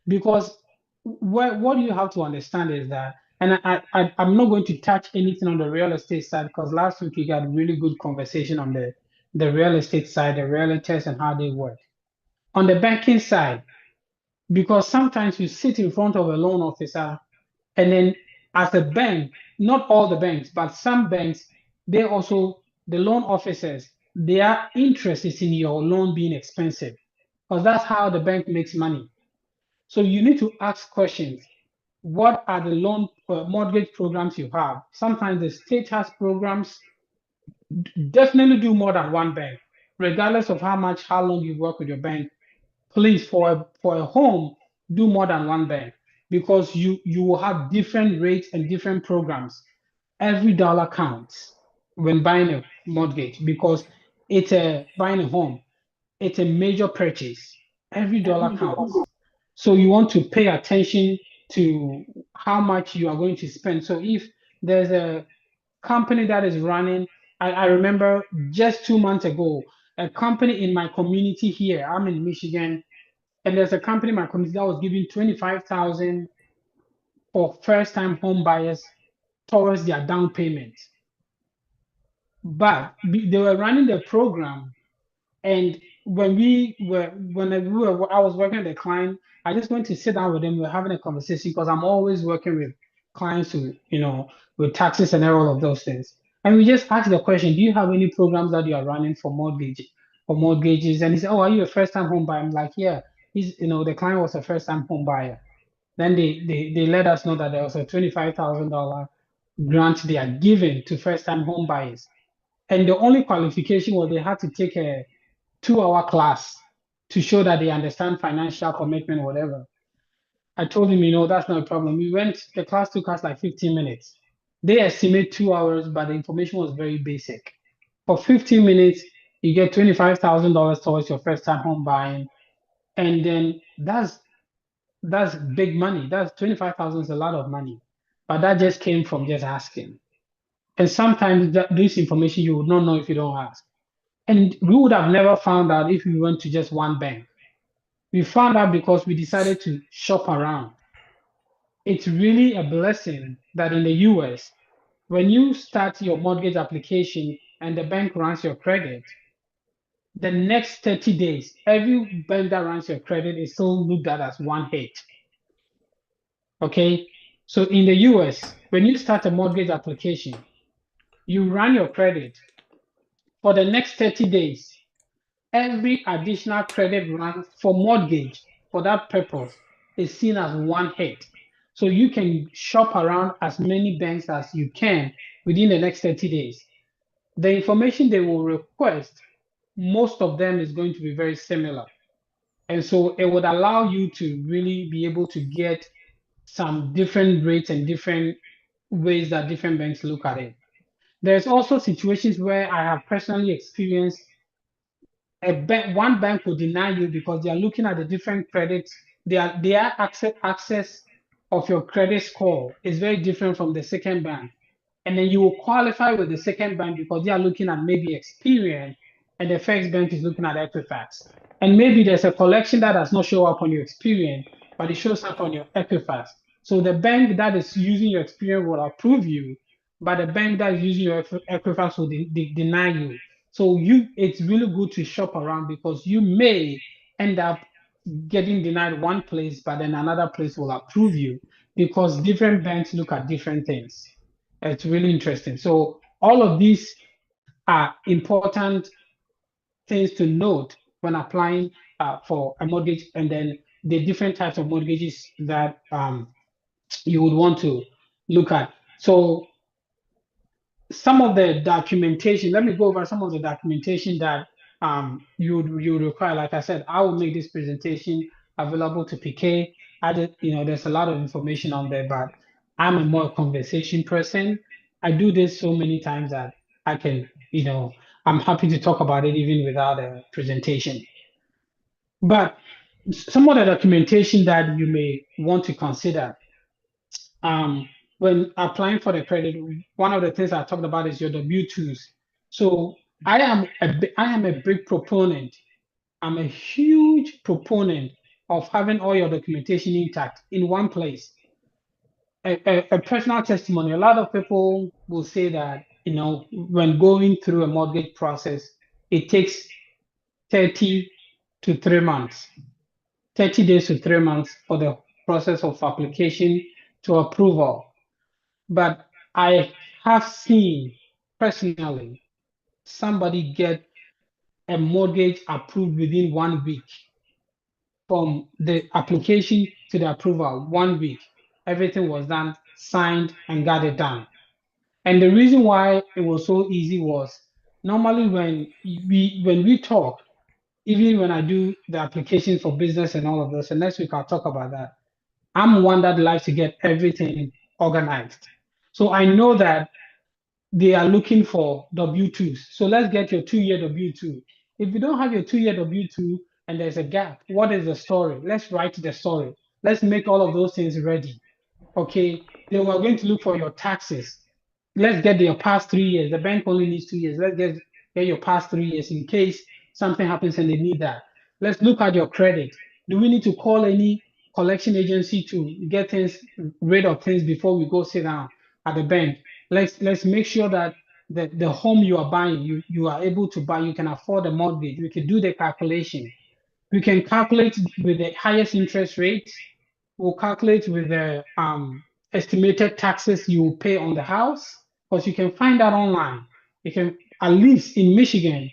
Because what you have to understand is that, and I'm not going to touch anything on the real estate side because last week we got a really good conversation on the real estate side, the realtors and how they work. On the banking side, because sometimes you sit in front of a loan officer and then as a bank, not all the banks, but some banks, they also, the loan officers, their interest is in your loan being expensive because that's how the bank makes money. So you need to ask questions. What are the loan mortgage programs you have? Sometimes the state has programs. Definitely do more than one bank, regardless of how long you work with your bank. Please, for a home, do more than one bank because you will have different rates and different programs. Every dollar counts when buying a mortgage because buying a home. It's a major purchase. Every dollar counts. So you want to pay attention to how much you are going to spend. So if there's a company that is running, I remember just 2 months ago, a company in my community here, I'm in Michigan, and there's a company in my community that was giving 25,000 for first-time home buyers towards their down payment. But they were running the program, and I was working with a client, I just went to sit down with them. We were having a conversation because I'm always working with clients who, with taxes and all of those things. And we just asked the question, do you have any programs that you are running for mortgages? And he said, oh, are you a first-time home buyer? I'm like, yeah. The client was a first-time home buyer. Then they let us know that there was a $25,000 grant they are giving to first-time home buyers. And the only qualification was they had to take a 2-hour class to show that they understand financial commitment, whatever. I told him, that's not a problem. The class took us like 15 minutes. They estimate 2 hours, but the information was very basic. For 15 minutes, you get $25,000 towards your first time home buying. And then that's big money. That's 25,000 is a lot of money. But that just came from just asking. And sometimes this information you would not know if you don't ask. And we would have never found out if we went to just one bank. We found out because we decided to shop around. It's really a blessing that in the US, when you start your mortgage application and the bank runs your credit, the next 30 days, every bank that runs your credit is still looked at as one hit. Okay? So in the US, when you start a mortgage application, you run your credit for the next 30 days. Every additional credit run for mortgage for that purpose is seen as one hit. So you can shop around as many banks as you can within the next 30 days. The information they will request, most of them is going to be very similar. And so it would allow you to really be able to get some different rates and different ways that different banks look at it. There's also situations where I have personally experienced one bank will deny you because they are looking at the different credits. Their access of your credit score is very different from the second bank. And then you will qualify with the second bank because they are looking at maybe Experian, and the first bank is looking at Equifax. And maybe there's a collection that does not show up on your Experian, but it shows up on your Equifax. So the bank that is using your Experian will approve you, but the bank that is using your Equifax will deny you. So it's really good to shop around because you may end up getting denied one place, but then another place will approve you because different banks look at different things. It's really interesting. So all of these are important things to note when applying for a mortgage, and then the different types of mortgages that you would want to look at. So some of the documentation, let me go over some of the documentation that you would require. Like I said, I will make this presentation available to PK. There's a lot of information on there, but I'm a more conversation person. I do this so many times that I can, I'm happy to talk about it even without a presentation. But some of the documentation that you may want to consider when applying for the credit, one of the things I talked about is your W-2s. So I am a big proponent. I'm a huge proponent of having all your documentation intact in one place. A personal testimony. A lot of people will say that, when going through a mortgage process, it takes 30 to 3 months, 30 days to 3 months for the process of application to approval. But I have seen personally somebody get a mortgage approved within 1 week. From the application to the approval, 1 week, everything was done, signed, and got it done. And the reason why it was so easy was normally when we talk, even when I do the application for business and all of this, and next week I'll talk about that. I'm one that likes to get everything organized. So I know that they are looking for W-2s. So let's get your 2-year W-2. If you don't have your 2-year W-2, and there's a gap. What is the story? Let's write the story. Let's make all of those things ready. Okay, then we're going to look for your taxes. Let's get your past 3 years. The bank only needs 2 years. Let's get your past 3 years in case something happens and they need that. Let's look at your credit. Do we need to call any collection agency to get things rid of things before we go sit down at the bank? Let's make sure that the home you are buying, you are able to buy, you can afford the mortgage. We can do the calculation. We can calculate with the highest interest rate. We'll calculate with the estimated taxes you will pay on the house, because you can find that online. You can, at least in Michigan,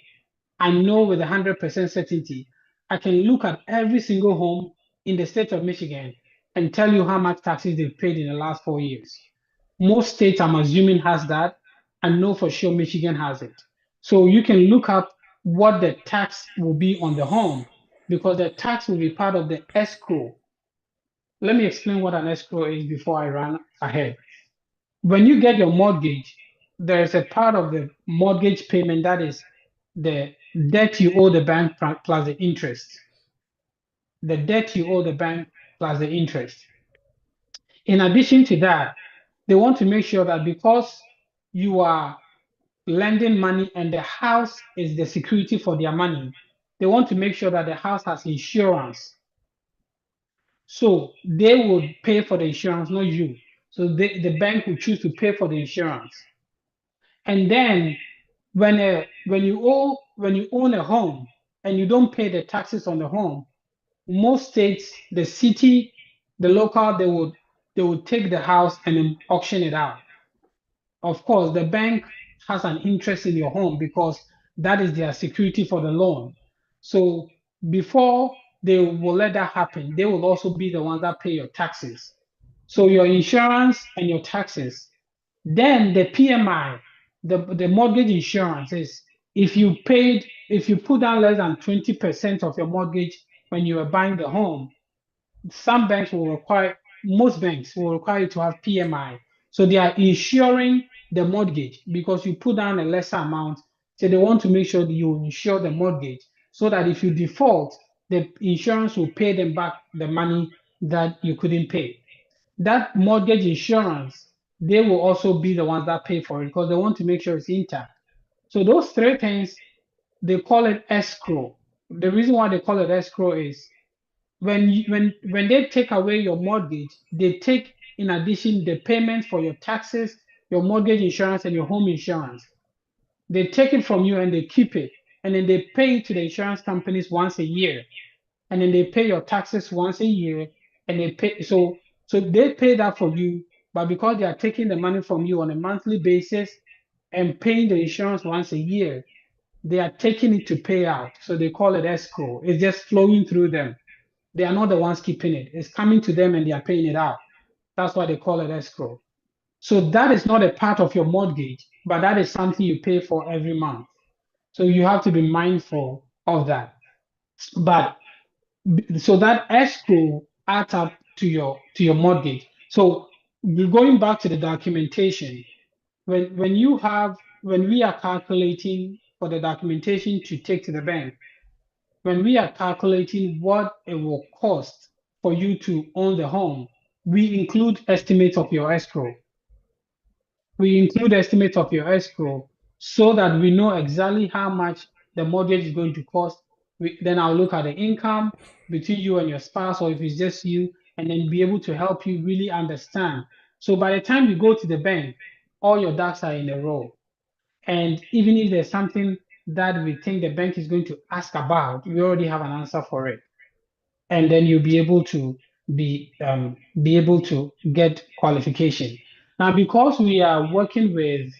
I know with 100% certainty, I can look at every single home in the state of Michigan and tell you how much taxes they've paid in the last 4 years. Most states, I'm assuming, has that. I know for sure Michigan has it. So you can look up what the tax will be on the home, because the tax will be part of the escrow. Let me explain what an escrow is before I run ahead. When you get your mortgage, there is a part of the mortgage payment that is the debt you owe the bank plus the interest. The debt you owe the bank plus the interest. In addition to that, they want to make sure that because you are lending money and the house is the security for their money, they want to make sure that the house has insurance. So they would pay for the insurance, not you. So the bank will choose to pay for the insurance. And then when you own a home and you don't pay the taxes on the home, most states, the city, the local, they would take the house and then auction it out. Of course, the bank has an interest in your home because that is their security for the loan. So before they will let that happen, they will also be the ones that pay your taxes. So your insurance and your taxes. Then the PMI, the mortgage insurance is if you put down less than 20% of your mortgage when you are buying the home, most banks will require you to have PMI. So they are insuring the mortgage because you put down a lesser amount. So they want to make sure that you insure the mortgage so that if you default, the insurance will pay them back the money that you couldn't pay. That mortgage insurance, they will also be the ones that pay for it because they want to make sure it's intact. So those three things, they call it escrow. The reason why they call it escrow is when they take away your mortgage, they take in addition the payment for your taxes, your mortgage insurance, and your home insurance. They take it from you and they keep it, and then they pay it to the insurance companies once a year, and then they pay your taxes once a year, and they pay so they pay that for you, but because they are taking the money from you on a monthly basis and paying the insurance once a year, they are taking it to pay out. So they call it escrow. It's just flowing through them. They are not the ones keeping it. It's coming to them and they are paying it out. That's why they call it escrow. So that is not a part of your mortgage, but that is something you pay for every month. So you have to be mindful of that. But so that escrow adds up to your mortgage. So going back to the documentation, when we are calculating for the documentation to take to the bank, when we are calculating what it will cost for you to own the home, we include estimates of your escrow. We include estimates of your escrow so that we know exactly how much the mortgage is going to cost. Then I'll look at the income between you and your spouse, or if it's just you, and then be able to help you really understand. So by the time you go to the bank, all your ducks are in a row. And even if there's something that we think the bank is going to ask about, we already have an answer for it. And then you'll be able to be able to get qualification. Now, because we are working with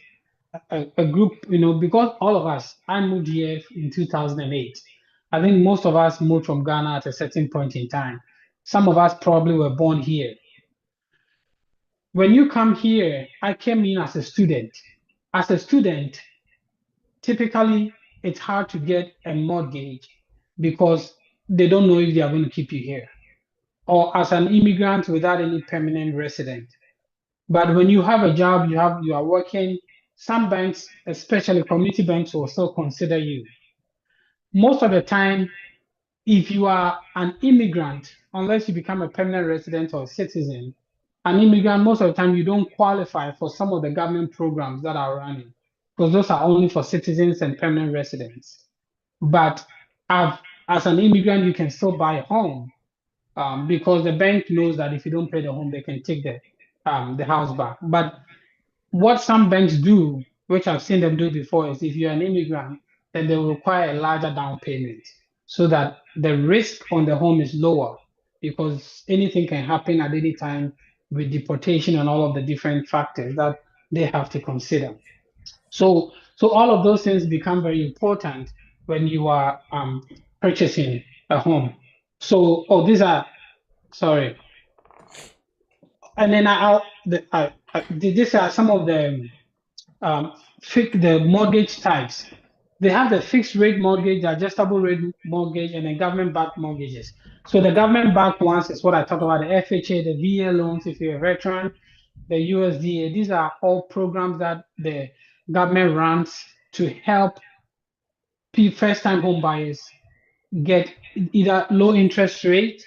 a group, because all of us, I moved here in 2008. I think most of us moved from Ghana at a certain point in time. Some of us probably were born here. When you come here, I came in as a student. As a student, typically it's hard to get a mortgage because they don't know if they are going to keep you here, or as an immigrant without any permanent resident. But when you have a job, you are working, some banks, especially community banks, will still consider you. Most of the time, if you are an immigrant, unless you become a permanent resident or citizen, an immigrant, most of the time you don't qualify for some of the government programs that are running because those are only for citizens and permanent residents. But as an immigrant, you can still buy a home because the bank knows that if you don't pay the home, they can take the house back. But what some banks do, which I've seen them do before, is if you're an immigrant, then they will require a larger down payment so that the risk on the home is lower because anything can happen at any time with deportation and all of the different factors that they have to consider. So all of those things become very important when you are purchasing a home. So, oh, these are sorry, and then these are some of the the mortgage types. They have the fixed rate mortgage, the adjustable rate mortgage, and the government-backed mortgages. So the government-backed ones is what I talked about, the FHA, the VA loans, if you're a veteran, the USDA. These are all programs that the government runs to help first-time home buyers get either low interest rate.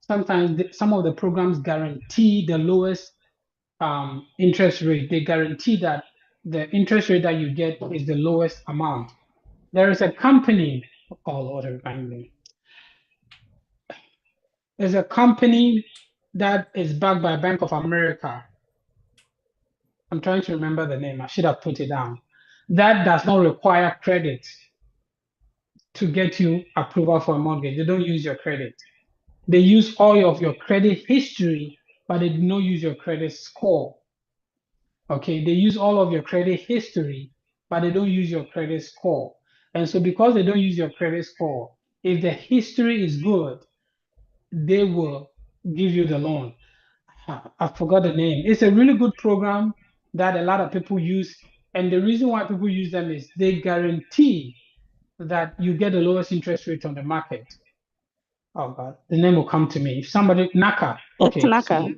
Sometimes some of the programs guarantee the lowest interest rate. They guarantee that the interest rate that you get is the lowest amount. There is a company, oh Lord, remind me. There's a company that is backed by Bank of America. I'm trying to remember the name. I should have put it down. That does not require credit to get you approval for a mortgage. They don't use your credit. They use all of your credit history, but they do not use your credit score. Okay, they use all of your credit history, but they don't use your credit score. And so because they don't use your credit score, if the history is good, they will give you the loan. I forgot the name. It's a really good program that a lot of people use. And the reason why people use them is they guarantee that you get the lowest interest rate on the market. Oh God, the name will come to me. If somebody NACA. Okay. NACA.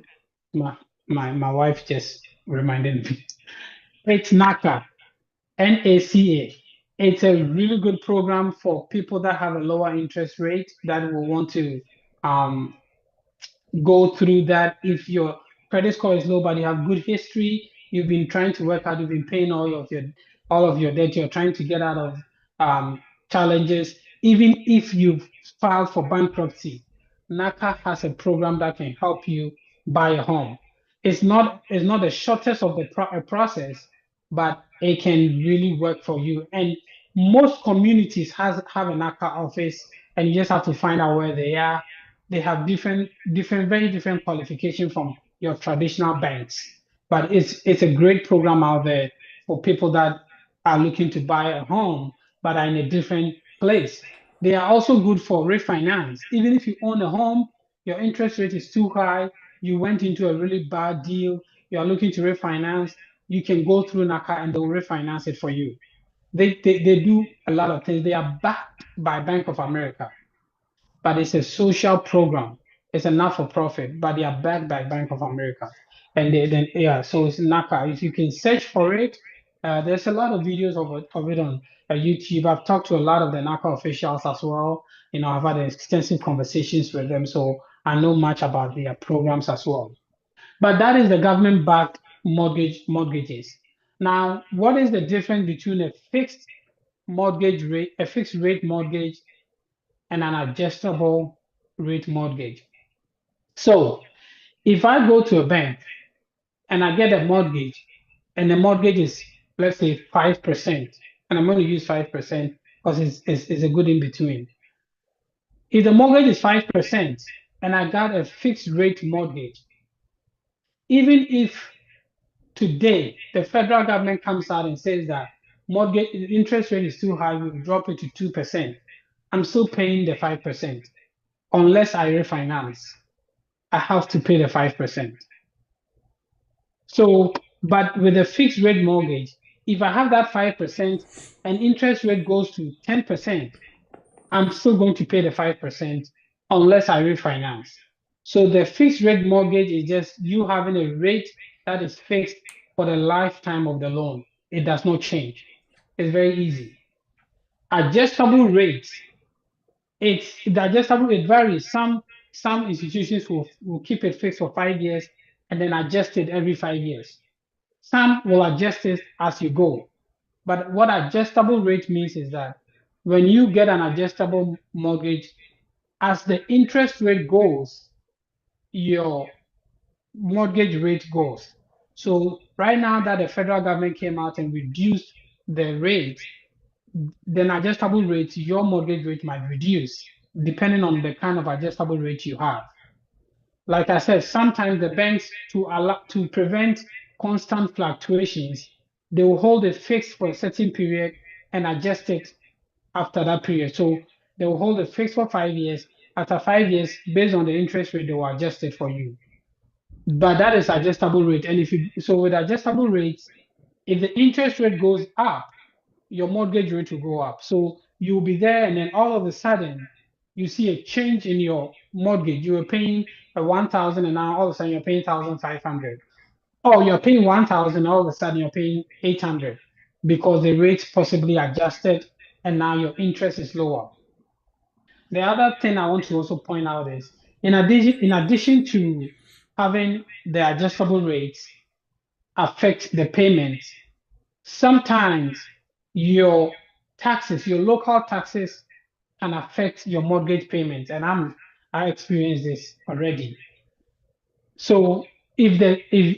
My wife just reminded me. It's NACA. NACA. It's a really good program for people that have a lower interest rate that will want to go through that. If your credit score is low but you have good history, you've been trying to work out, you've been paying all of your debt, you're trying to get out of challenges. Even if you've filed for bankruptcy, NACA has a program that can help you buy a home. It's not the shortest of the process, but it can really work for you. And most communities have a NACA office, and you just have to find out where they are. They have very different qualification from your traditional banks. But it's a great program out there for people that are looking to buy a home, but are in a different place. They are also good for refinance. Even if you own a home, your interest rate is too high, you went into a really bad deal, you are looking to refinance, you can go through NACA and they'll refinance it for you. They do a lot of things. They are backed by Bank of America, but it's a social program. It's a not-for-profit, but they are backed by Bank of America. And so it's NACA. If you can search for it, there's a lot of videos of it on YouTube. I've talked to a lot of the NACA officials as well. I've had extensive conversations with them, so I know much about their programs as well. But that is the government-backed mortgages. Now, what is the difference between a fixed rate mortgage, and an adjustable rate mortgage? So if I go to a bank and I get a mortgage, and the mortgage is, let's say, 5%, and I'm going to use 5% because it's a good in between. If the mortgage is 5% and I got a fixed rate mortgage, even if today the federal government comes out and says that mortgage interest rate is too high, we'll drop it to 2%, I'm still paying the 5% unless I refinance. I have to pay the 5%. So, but with a fixed rate mortgage, if I have that 5% and interest rate goes to 10%, I'm still going to pay the 5% unless I refinance. So the fixed rate mortgage is just you having a rate that is fixed for the lifetime of the loan. It does not change. It's very easy. Adjustable rates the adjustable rate varies. Some institutions will keep it fixed for 5 years and then adjust it every 5 years. Some will adjust it as you go. But what adjustable rate means is that when you get an adjustable mortgage, as the interest rate goes, your mortgage rate goes. So right now that the federal government came out and reduced the rate, then adjustable rate, your mortgage rate might reduce depending on the kind of adjustable rate you have. Like I said, sometimes the banks to prevent constant fluctuations, they will hold it fixed for a certain period and adjust it after that period. So they will hold it fixed for 5 years. After 5 years, based on the interest rate, they will adjust it for you. But that is adjustable rate. And with adjustable rates, if the interest rate goes up, your mortgage rate will go up. So you'll be there, and then all of a sudden, you see a change in your mortgage. You were paying 1,000, and now all of a sudden you're paying 1,500. Or you're paying 1,000, all of a sudden you're paying 800 because the rate possibly adjusted, and now your interest is lower. The other thing I want to also point out is, in addition to having the adjustable rates affect the payments, sometimes your local taxes can affect your mortgage payments, and I experienced this already. So if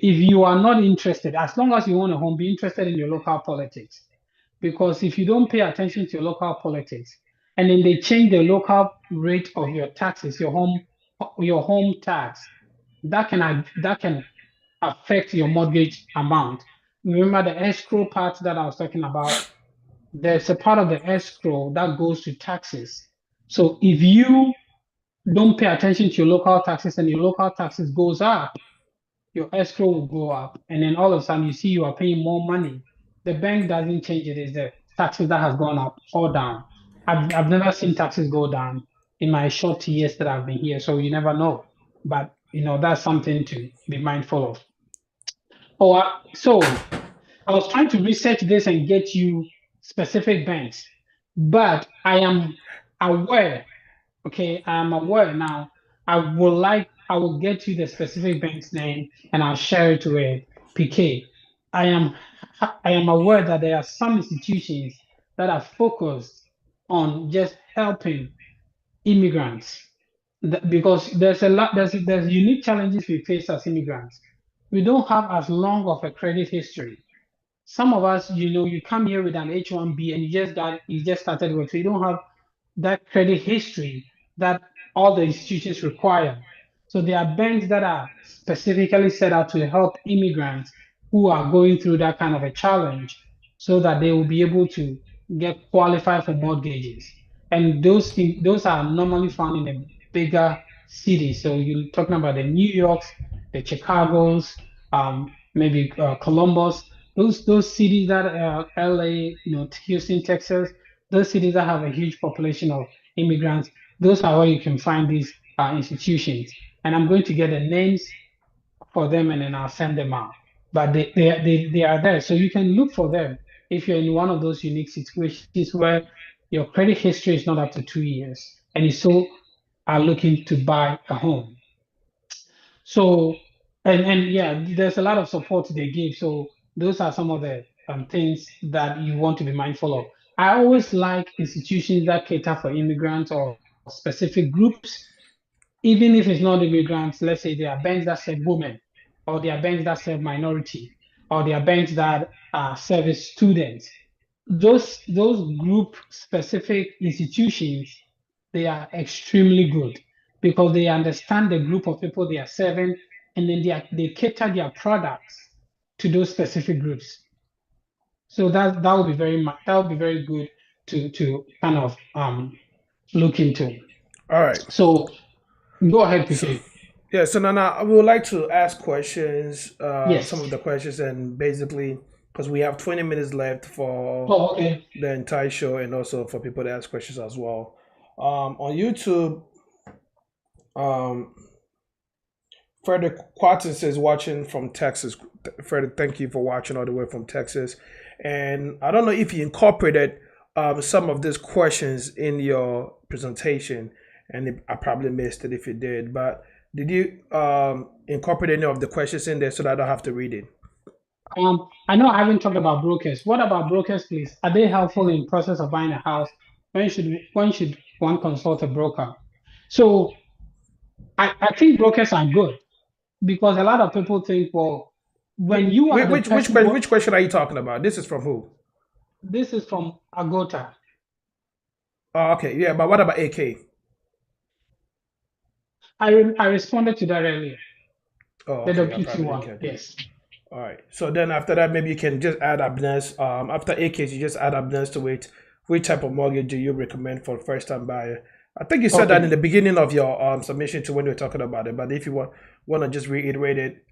you are not interested, as long as you own a home, be interested in your local politics. Because if you don't pay attention to your local politics, and then they change the local rate of your taxes, your home tax, that can affect your mortgage amount. Remember the escrow part that I was talking about? There's a part of the escrow that goes to taxes. So if you don't pay attention to your local taxes and your local taxes goes up, your escrow will go up, and then all of a sudden you see you are paying more money. The bank doesn't change it; it's the taxes that has gone up or down. I've never seen taxes go down in my short years that I've been here, so you never know. But that's something to be mindful of. So I was trying to research this and get you specific banks, but I am aware. Okay, I am aware now. I will get you the specific bank's name and I'll share it with PK. I am I am aware that there are some institutions that are focused on just helping immigrants. Because there's unique challenges we face as immigrants. We don't have as long of a credit history. Some of us, you come here with an H1B and you just started work, so you don't have that credit history that all the institutions require. So there are banks that are specifically set out to help immigrants who are going through that kind of a challenge so that they will be able to get qualified for mortgages. And those are normally found in the bigger cities. So you're talking about the New Yorks, the Chicagos, maybe Columbus, those cities that LA, Houston, Texas, those cities that have a huge population of immigrants, those are where you can find these institutions. And I'm going to get the names for them and then I'll send them out. But they are there. So you can look for them if you're in one of those unique situations where your credit history is not up to 2 years and you still are looking to buy a home. So, and yeah, there's a lot of support they give. So those are some of the things that you want to be mindful of. I always like institutions that cater for immigrants or specific groups, even if it's not immigrants. Let's say there are banks that serve women, or there are banks that serve minority, or there are banks that service students. Those group specific institutions, they are extremely good because they understand the group of people they are serving, and then they cater their products to those specific groups. So that would be very good to kind of look into. All right. So go ahead, PK. Yeah, so Nana, I would like to ask questions, Yes. some of the questions, and basically, because we have 20 minutes left for Oh, okay. the entire show and also for people to ask questions as well. On YouTube, Frederick Quatten says watching from Texas. Frederick, thank you for watching all the way from Texas. And I don't know if you incorporated some of these questions in your presentation, and I probably missed it if you did. But did you incorporate any of the questions in there so that I don't have to read it? I know I haven't talked about brokers. What about brokers, please? Are they helpful in process of buying a house? When should one consult a broker? So I think brokers are good because a lot of people think, well, when you are the person, Which question are you talking about? This is from who? this is from Agota. Oh, okay, yeah, but what about AK? I responded to that earlier. Oh, The okay, I WT probably didn't one, catch it. yes. All right. So then after that, maybe you can just add Abnes. After AKs, you just add Abnes to it. Which type of mortgage do you recommend for first time buyer? I think you said that in the beginning of your submission to when you were talking about it. But if you want to just reiterate it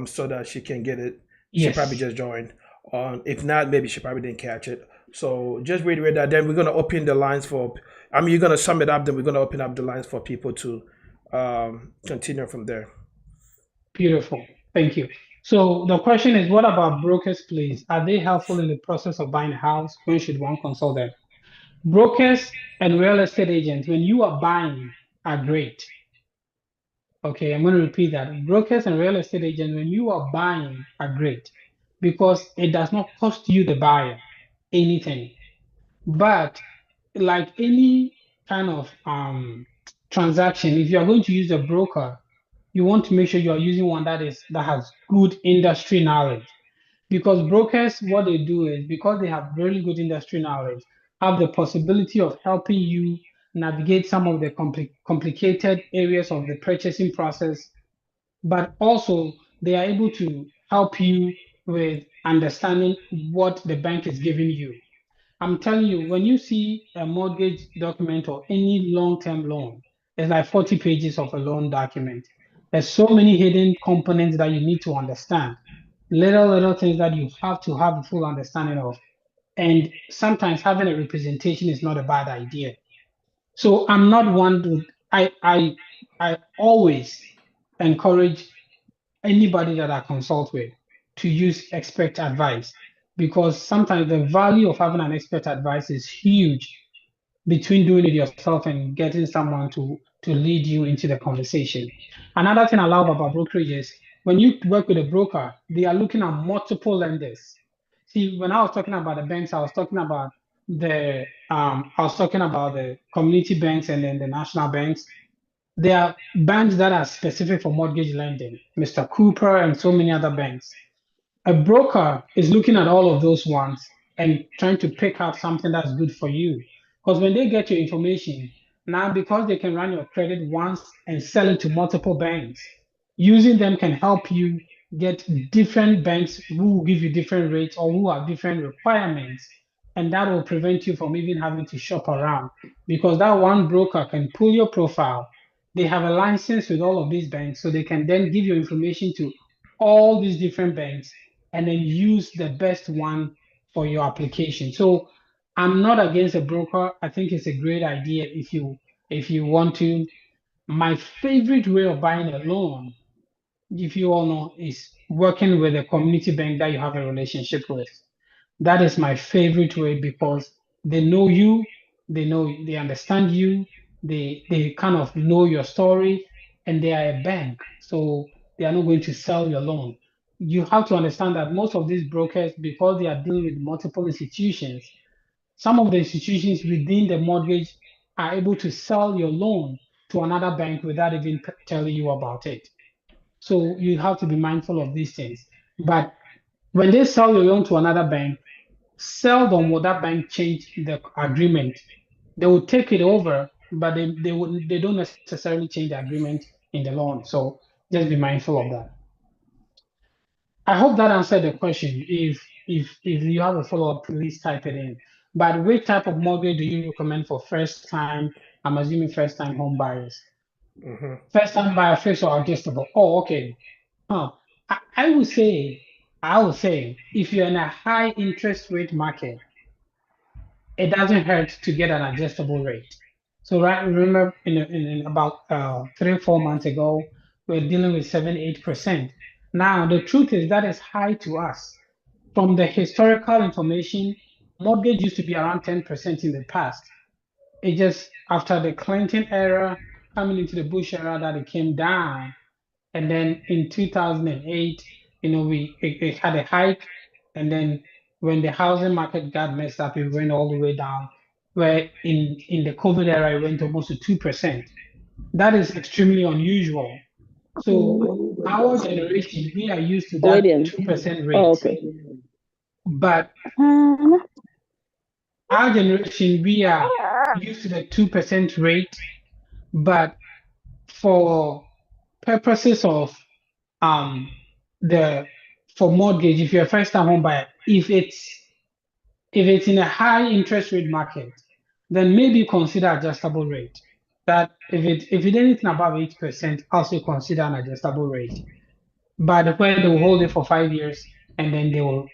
so that she can get it, she Yes. probably just joined. If not, maybe she probably didn't catch it. So just reiterate that. Then we're gonna open the lines for. I mean, you're gonna sum it up. Then we're gonna open up the lines for people to continue from there. Beautiful. Thank you. So the question is, what about brokers, please? Are they helpful in the process of buying a house? When should one consult them? Brokers and real estate agents, when you are buying, are great. Okay, I'm going to repeat that. Brokers and real estate agents, when you are buying, are great because it does not cost you, the buyer, anything. But like any kind of transaction, if you are going to use a broker, you want to make sure you are using one that has good industry knowledge. Because brokers, what they do is because they have really good industry knowledge, have the possibility of helping you navigate some of the complicated areas of the purchasing process, but also they are able to help you with understanding what the bank is giving you. I'm telling you, when you see a mortgage document or any long-term loan, it's like 40 pages of a loan document. There's so many hidden components that you need to understand, little things that you have to have a full understanding of. And sometimes having a representation is not a bad idea. So I'm not one to, I always encourage anybody that I consult with to use expert advice because sometimes the value of having an expert advice is huge between doing it yourself and getting someone to lead you into the conversation. Another thing I love about brokerage is when you work with a broker, they are looking at multiple lenders. See, when I was talking about the banks, I was talking about the community banks and then the national banks. There are banks that are specific for mortgage lending, Mr. Cooper and so many other banks. A broker is looking at all of those ones and trying to pick out something that's good for you. Because when they get your information, now because they can run your credit once and sell it to multiple banks, using them can help you get different banks who will give you different rates or who have different requirements. And that will prevent you from even having to shop around because that one broker can pull your profile. They have a license with all of these banks, so they can then give your information to all these different banks and then use the best one for your application. So I'm not against a broker. I think it's a great idea if you want to. My favorite way of buying a loan, if you all know, is working with a community bank that you have a relationship with. That is my favorite way because they know you, they understand you, they kind of know your story, and they are a bank, so they are not going to sell your loan. You have to understand that most of these brokers, because they are dealing with multiple institutions, some of the institutions within the mortgage are able to sell your loan to another bank without even telling you about it. So you have to be mindful of these things. But when they sell your loan to another bank, seldom will that bank change the agreement. They will take it over, but they don't necessarily change the agreement in the loan. So just be mindful of that. I hope that answered the question. If you have a follow-up, please type it in. But which type of mortgage do you recommend for first time? I'm assuming first time home buyers. First time buyer fixed or adjustable. Oh, okay. Huh. I would say if you're in a high interest rate market, it doesn't hurt to get an adjustable rate. So right, remember in about 3 or 4 months ago, we are dealing with 7, 8%. Now the truth is that is high to us. From the historical information, mortgage used to be around 10% in the past. It just after the Clinton era coming into the Bush era that it came down. And then in 2008, it had a hike. And then when the housing market got messed up, it went all the way down. Where in the COVID era, it went almost to 2%. That is extremely unusual. So our generation, we are used to that William. 2% Oh, rate. okay. But our generation, we are used to the 2% rate. But for purposes of the for mortgage, if you're a first time home buyer, if it's in a high interest rate market, then maybe consider adjustable rate. That if it's anything above 8%, also consider an adjustable rate. But where they will hold it for 5 years and then they will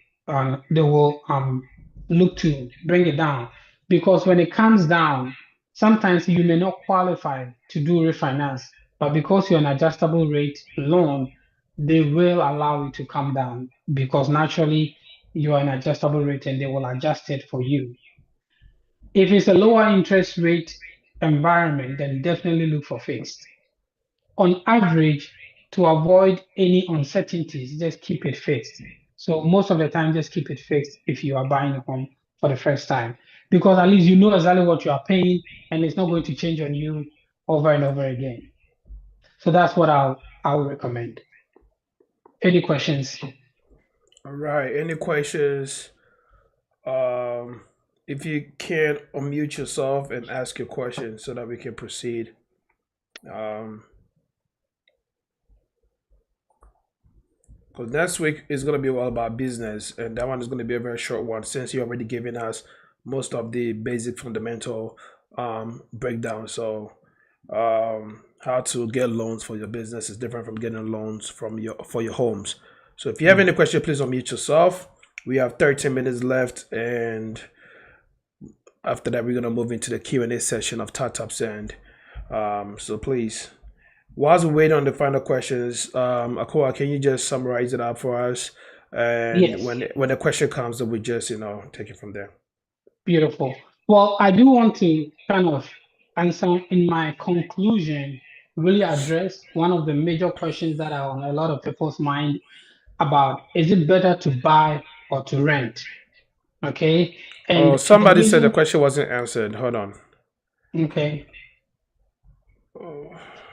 look to bring it down. Because when it comes down, sometimes you may not qualify to do refinance, but because you're an adjustable rate loan, they will allow it to come down because naturally you are an adjustable rate and they will adjust it for you. If it's a lower interest rate environment, then definitely look for fixed. On average, to avoid any uncertainties, just keep it fixed. So most of the time, just keep it fixed if you are buying a home for the first time, because at least you know exactly what you are paying and it's not going to change on you over and over again. So that's what I'll recommend. Any questions? All right. Any questions? If you can unmute yourself and ask your question so that we can proceed. Because next week is going to be all about business, and that one is going to be a very short one since you're already giving us most of the basic fundamental breakdown. So how to get loans for your business is different from getting loans for your homes. So if you have any question, please unmute yourself. We have 13 minutes left, and after that, we're going to move into the Q&A session of Tap Send. So please, whilst we wait on the final questions, Akoa, can you just summarize it up for us? And Yes. when the question comes, then we just take it from there. Beautiful. Well, I do want to kind of answer in my conclusion, really address one of the major questions that are on a lot of people's mind about, is it better to buy or to rent? Okay. And somebody said the question wasn't answered. Hold on. Okay.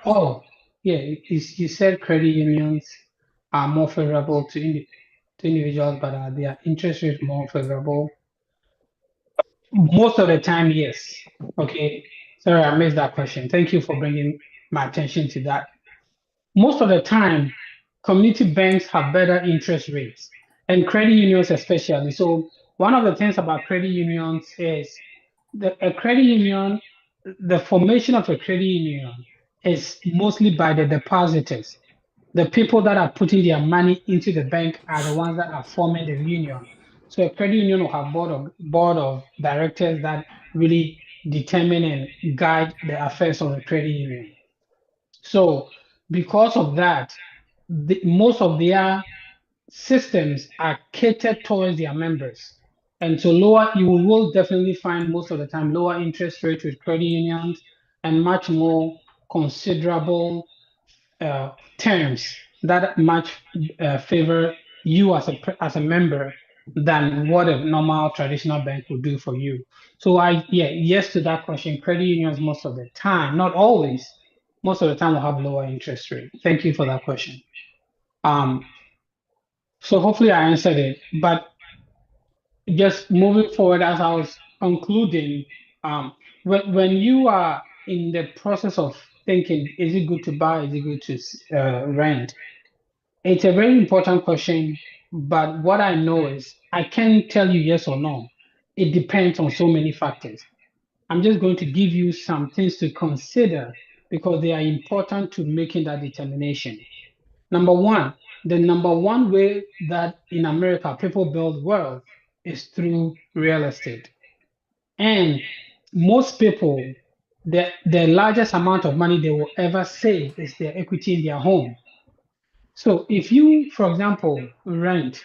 Oh, yeah. You said credit unions are more favorable to individuals, but are their interest rate more favorable? Most of the time, yes. Okay. Sorry, I missed that question. Thank you for bringing my attention to that. Most of the time, community banks have better interest rates and credit unions especially. So one of the things about credit unions is a credit union, the formation of a credit union is mostly by the depositors. The people that are putting their money into the bank are the ones that are forming the union. So a credit union will have board of directors that really determine and guide the affairs of the credit union. So because of that, most of their systems are catered towards their members. And so you will definitely find most of the time lower interest rates with credit unions and much more considerable terms that much favor you as a member than what a normal traditional bank would do for you. So yes to that question. Credit unions most of the time, not always, most of the time will have lower interest rate. Thank you for that question. So hopefully I answered it, but just moving forward as I was concluding, when you are in the process of thinking, is it good to buy, is it good to rent? It's a very important question, but what I know is I can't tell you yes or no. It depends on so many factors. I'm just going to give you some things to consider because they are important to making that determination. Number one, the number one way that in America people build wealth is through real estate. And most people, the largest amount of money they will ever save is their equity in their home. So if you, for example, rent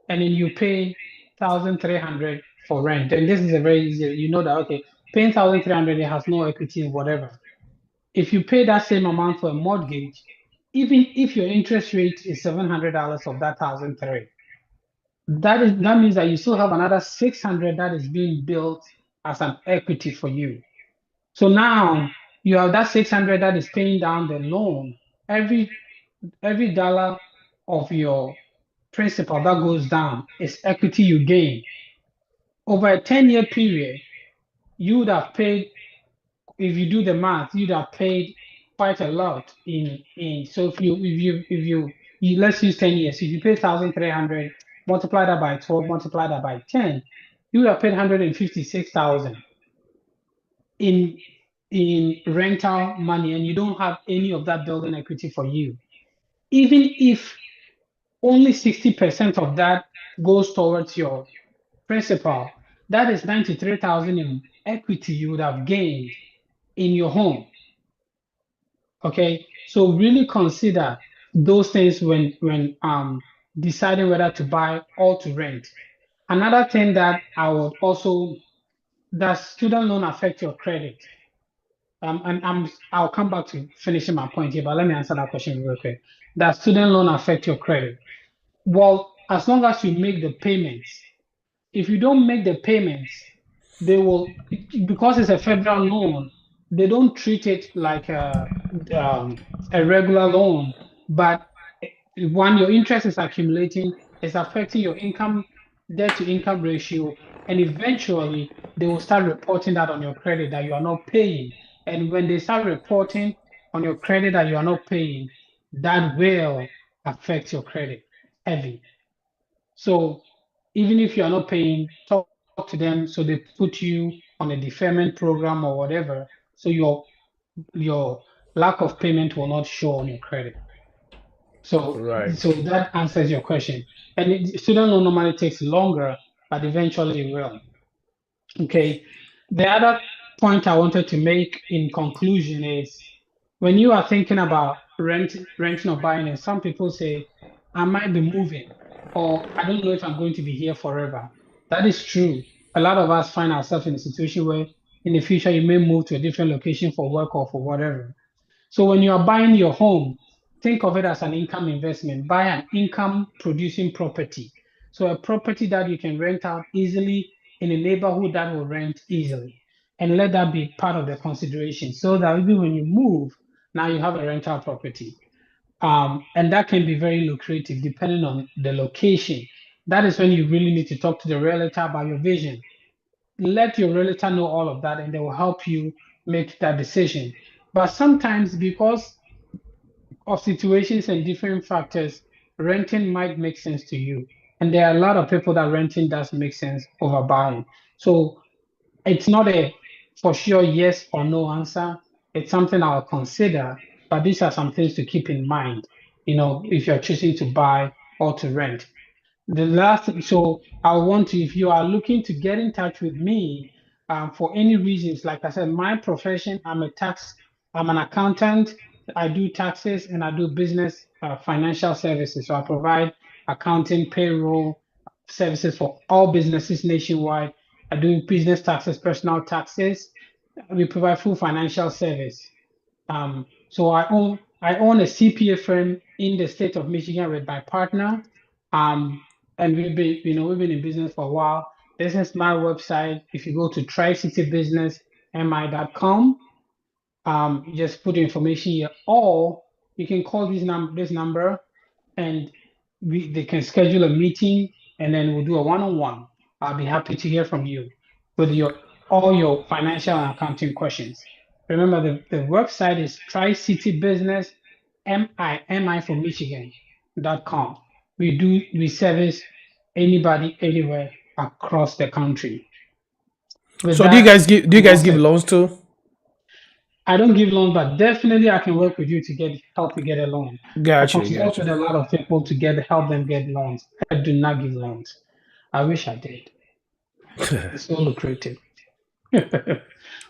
and then you pay 1,300, for rent. And this is a very easy, you know that, okay, paying 1,300, it has no equity, whatever. If you pay that same amount for a mortgage, even if your interest rate is $700 of that 1,300, that means that you still have another 600 that is being built as an equity for you. So now you have that 600 that is paying down the loan. Every dollar of your principal that goes down is equity you gain. Over a 10-year period, you would have paid, if you do the math, you'd have paid quite a lot in so if you let's use 10 years. If you pay 1,300, multiply that by 12, multiply that by 10, you would have paid 156,000 in rental money, and you don't have any of that building equity for you. Even if only 60% of that goes towards your principal, that is 93,000 in equity you would have gained in your home. Okay, so really consider those things when deciding whether to buy or to rent. Another thing that I would also, does student loan affect your credit? And I'll come back to finishing my point here, but let me answer that question real quick. Does student loan affect your credit? Well, as long as you make the payments. If you don't make the payments, they will, because it's a federal loan, they don't treat it like a regular loan. But when your interest is accumulating, it's affecting your income, debt to income ratio, and eventually they will start reporting that on your credit that you are not paying. And when they start reporting on your credit that you are not paying, that will affect your credit heavy. So even if you are not paying, talk to them so they put you on a deferment program or whatever, so your lack of payment will not show on your credit. So Right. so that answers your question. And student loan normally takes longer, but eventually it will. Okay. The other point I wanted to make in conclusion is when you are thinking about renting or buying, and some people say, I might be moving, or I don't know if I'm going to be here forever. That is true. A lot of us find ourselves in a situation where in the future you may move to a different location for work or for whatever. So when you are buying your home, think of it as an income investment. Buy an income producing property. So a property that you can rent out easily in a neighborhood that will rent easily. And let that be part of the consideration so that even when you move, now you have a rental property. And that can be very lucrative depending on the location. That is when you really need to talk to the realtor about your vision. Let your realtor know all of that and they will help you make that decision. But sometimes, because of situations and different factors, renting might make sense to you. And there are a lot of people that renting does make sense over buying. So it's not a for sure yes or no answer. It's something I'll consider, but these are some things to keep in mind, if you're choosing to buy or to rent. The last, so I want to, if you are looking to get in touch with me for any reasons, like I said, my profession, I'm an accountant. I do taxes and I do business financial services. So I provide accounting, payroll services for all businesses nationwide. I do business taxes, personal taxes. We provide full financial service. So I own a CPA firm in the state of Michigan with my partner. And we've been in business for a while. This is my website. If you go to tricitybusinessmi.com, you just put the information here, or you can call this number and they can schedule a meeting and then we'll do a one-on-one. I'll be happy to hear from you with all your financial and accounting questions. Remember, the website is tricitybusiness, MI for Michigan.com. We service anybody anywhere across the country. With So that, do you guys give loans too? I don't give loans, but definitely I can work with you to help you get a loan. I Gotcha, consult with gotcha. a lot of people to help them get loans. I do not give loans. I wish I did. It's so lucrative. All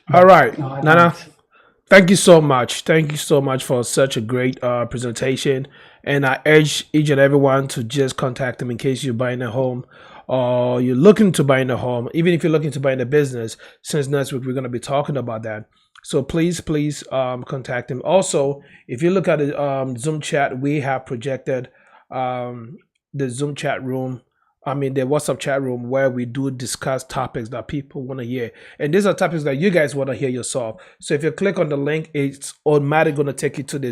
But right, no, I Nana. don't. Thank you so much. Thank you so much for such a great presentation. And I urge each and everyone to just contact them in case you're buying a home or you're looking to buy in a home, even if you're looking to buy in a business, since next week we're going to be talking about that. So please, contact him. Also, if you look at the Zoom chat, we have projected the Zoom chat room. I mean, the WhatsApp chat room where we do discuss topics that people want to hear. And these are topics that you guys want to hear yourself. So if you click on the link, it's automatically going to take you to the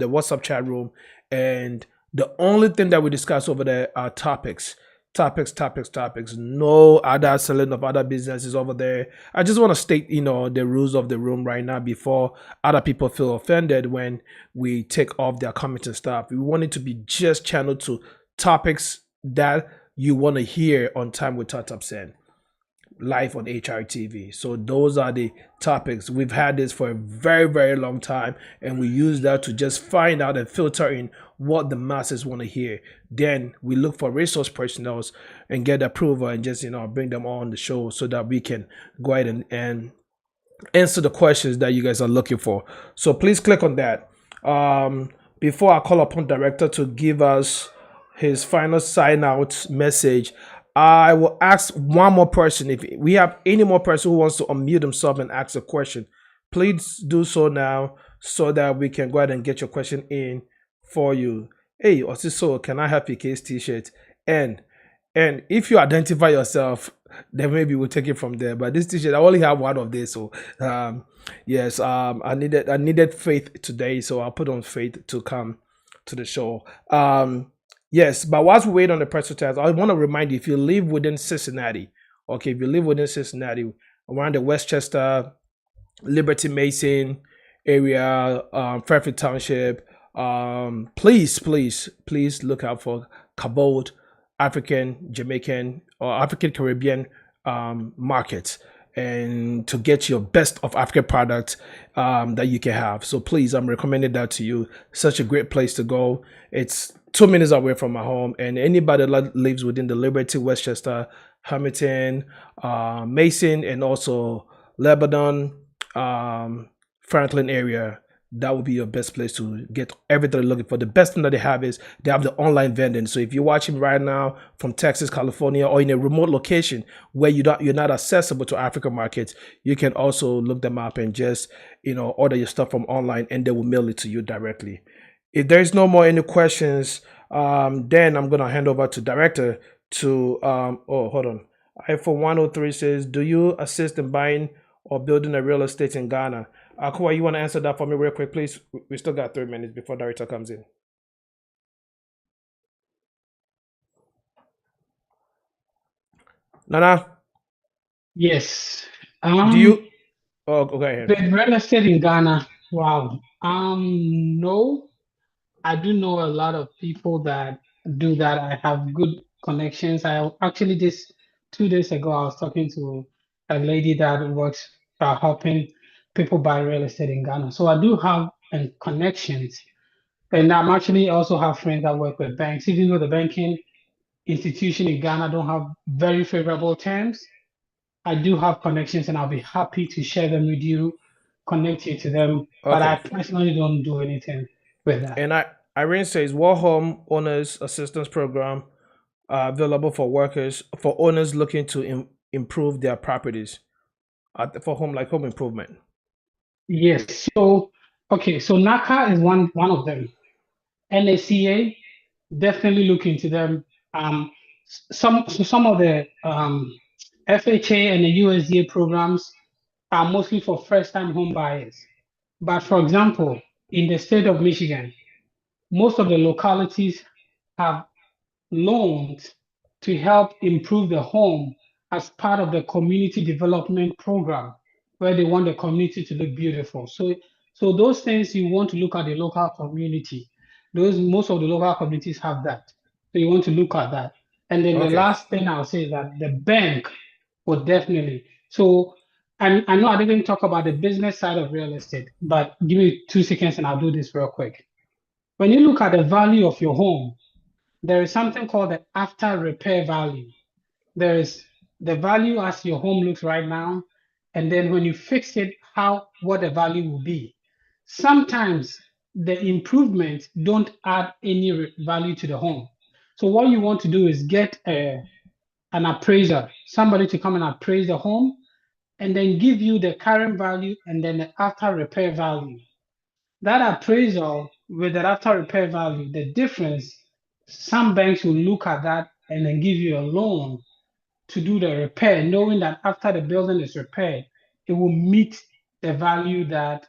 WhatsApp chat room. And the only thing that we discuss over there are topics. No other selling of other businesses over there. I just want to state, the rules of the room right now before other people feel offended when we take off their comments and stuff. We want it to be just channeled to topics that you want to hear on Time with Top Sen, live on HRTV. So those are the topics. We've had this for a very, very long time, and we use that to just find out and filter in what the masses want to hear. Then we look for resource personnel and get approval and just bring them on the show so that we can go ahead and answer the questions that you guys are looking for. So please click on that. Before I call upon director to give us his final sign out message, I will ask one more person. If we have any more person who wants to unmute himself and ask a question, please do so now so that we can go ahead and get your question in for you. Hey, Osiso, can I have your case t-shirt? And if you identify yourself, then maybe we'll take it from there. But this t-shirt, I only have one of this. So yes, I needed Faith today, so I'll put on Faith to come to the show. Yes, but whilst we wait on the press test, I want to remind you, if you live within Cincinnati, around the Westchester, Liberty Mason area, Fairfield Township, please look out for Cabot, African, Jamaican, or African Caribbean markets, and to get your best of African products that you can have. So please, I'm recommending that to you. Such a great place to go. It's 2 minutes away from my home, and anybody that lives within the Liberty, Westchester, Hamilton, Mason, and also Lebanon, Franklin area, that would be your best place to get everything you're looking for. The best thing that they have is they have the online vending. So if you're watching right now from Texas, California, or in a remote location where you're not accessible to African markets, you can also look them up and just order your stuff from online, and they will mail it to you directly. If there's no more any questions, then I'm gonna hand over to director to hold on. iPhone 103 says, do you assist in buying or building a real estate in Ghana? Akua, you want to answer that for me real quick, please? We still got 3 minutes before director comes in. Nana? Yes. Do you? Oh, go ahead. The real estate in Ghana, wow. No, I do know a lot of people that do that. I have good connections. I actually 2 days ago, I was talking to a lady that works helping people buy real estate in Ghana. So I do have connections, and I'm actually also have friends that work with banks. Even though the banking institution in Ghana don't have very favorable terms, I do have connections, and I'll be happy to share them with you, connect you to them. But I personally don't do anything with that. And Irene says, what home owners assistance program available for owners looking to improve their properties for home improvement? Yes. So NACA is one of them. NACA, definitely look into them. Some of the FHA and the USDA programs are mostly for first-time home buyers. But for example, in the state of Michigan, most of the localities have loans to help improve the home as part of the community development program, where they want the community to look beautiful. So those things you want to look at the local community. Most of the local communities have that. So you want to look at that. And then the last thing I'll say is that the bank will definitely. So and I know I didn't talk about the business side of real estate, but give me 2 seconds and I'll do this real quick. When you look at the value of your home, there is something called the after repair value. There is the value as your home looks right now, and then when you fix it, what the value will be. Sometimes the improvements don't add any value to the home. So what you want to do is get a an appraiser, somebody to come and appraise the home and then give you the current value and then the after repair value. That appraisal with the after repair value, the difference, some banks will look at that and then give you a loan to do the repair, knowing that after the building is repaired, it will meet the value that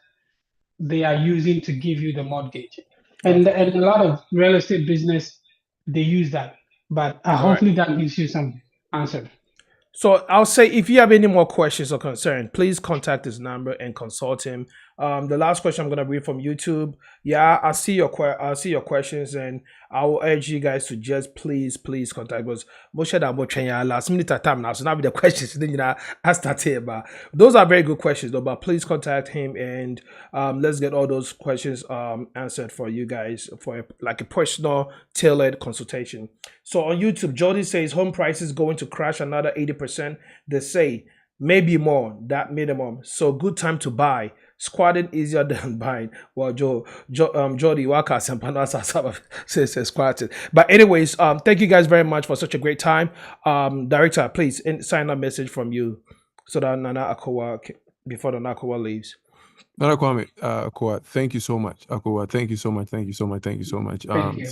they are using to give you the mortgage. And, Okay. and a lot of real estate business, they use that. But All right. hopefully that gives you some answer. So I'll say if you have any more questions or concern, please contact this number and consult him. The last question I'm gonna read from YouTube. Yeah, I see your questions, and I will urge you guys to just please contact us. Most of that last minute at time now, so now with the questions, then I start here. But those are very good questions, though. But please contact him, and let's get all those questions answered for you guys for a personal tailored consultation. So on YouTube, Jody says home prices going to crash another 80%. They say maybe more, that minimum. So good time to buy. Squatting easier than buying. Well, Jody Waka says squatting. But anyways, thank you guys very much for such a great time. Director, please sign a message from you so that Nana Akowa before the Nakawa leaves. Nana Kwame, Akowa, thank you so much. Akowa, thank you so much. Thank you so much. Thank you so much. Thank you.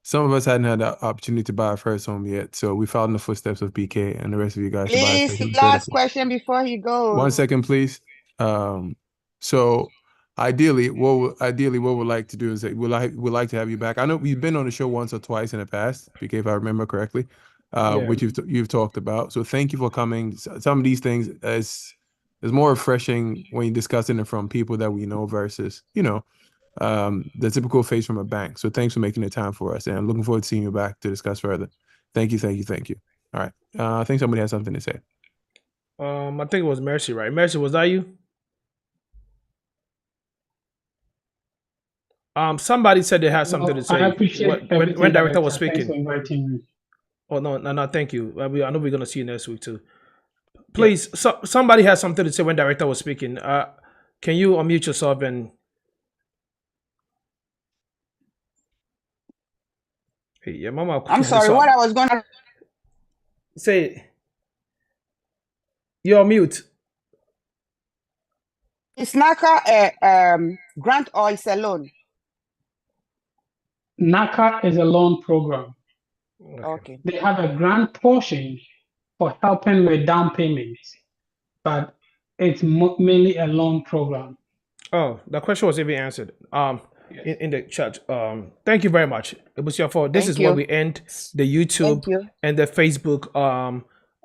Some of us hadn't had the opportunity to buy our first home yet, so we followed in the footsteps of BK and the rest of you guys to buy a Please, second. last question before he goes. 1 second, please. So ideally, what we'd like to do is that we'd like to have you back. I know we've been on the show once or twice in the past, BK, if I remember correctly, which you've talked about. So thank you for coming. Some of these things is more refreshing when you're discussing it from people that we know versus the typical face from a bank. So thanks for making the time for us, and I'm looking forward to seeing you back to discuss further. Thank you. All right. I think somebody has something to say. I think it was Mercy, right? Mercy, was that you? Somebody said they had something to say. I appreciate when director was Thanks for speaking. inviting me. Oh no, thank you. I know we're gonna see you next week too. Please, somebody has something to say when director was speaking. Can you unmute yourself and? Hey, yeah, Mama. I'm sorry, what I was going to say. You're mute. Is NACA a grant or is a loan? NACA is a loan program. Okay. They have a grant portion for helping with down payments, but it's mainly a loan program. Oh, the question was even answered. In the chat. Thank you very much. It was your fault. This is where we end the YouTube and the Facebook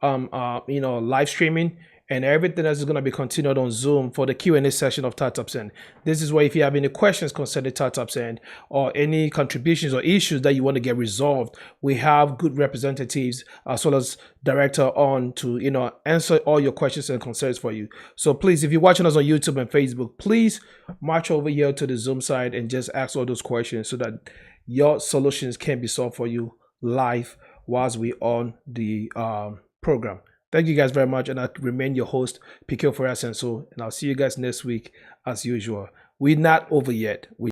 live streaming, and everything else is going to be continued on Zoom for the Q&A session of TartUpSend. This is where if you have any questions concerning TartUpSend or any contributions or issues that you want to get resolved, we have good representatives as well as director on to answer all your questions and concerns for you. So please, if you're watching us on YouTube and Facebook, please march over here to the Zoom side and just ask all those questions so that your solutions can be solved for you live whilst we on the program. Thank you guys very much, and I remain your host, PK Senso, and I'll see you guys next week as usual. We're not over yet.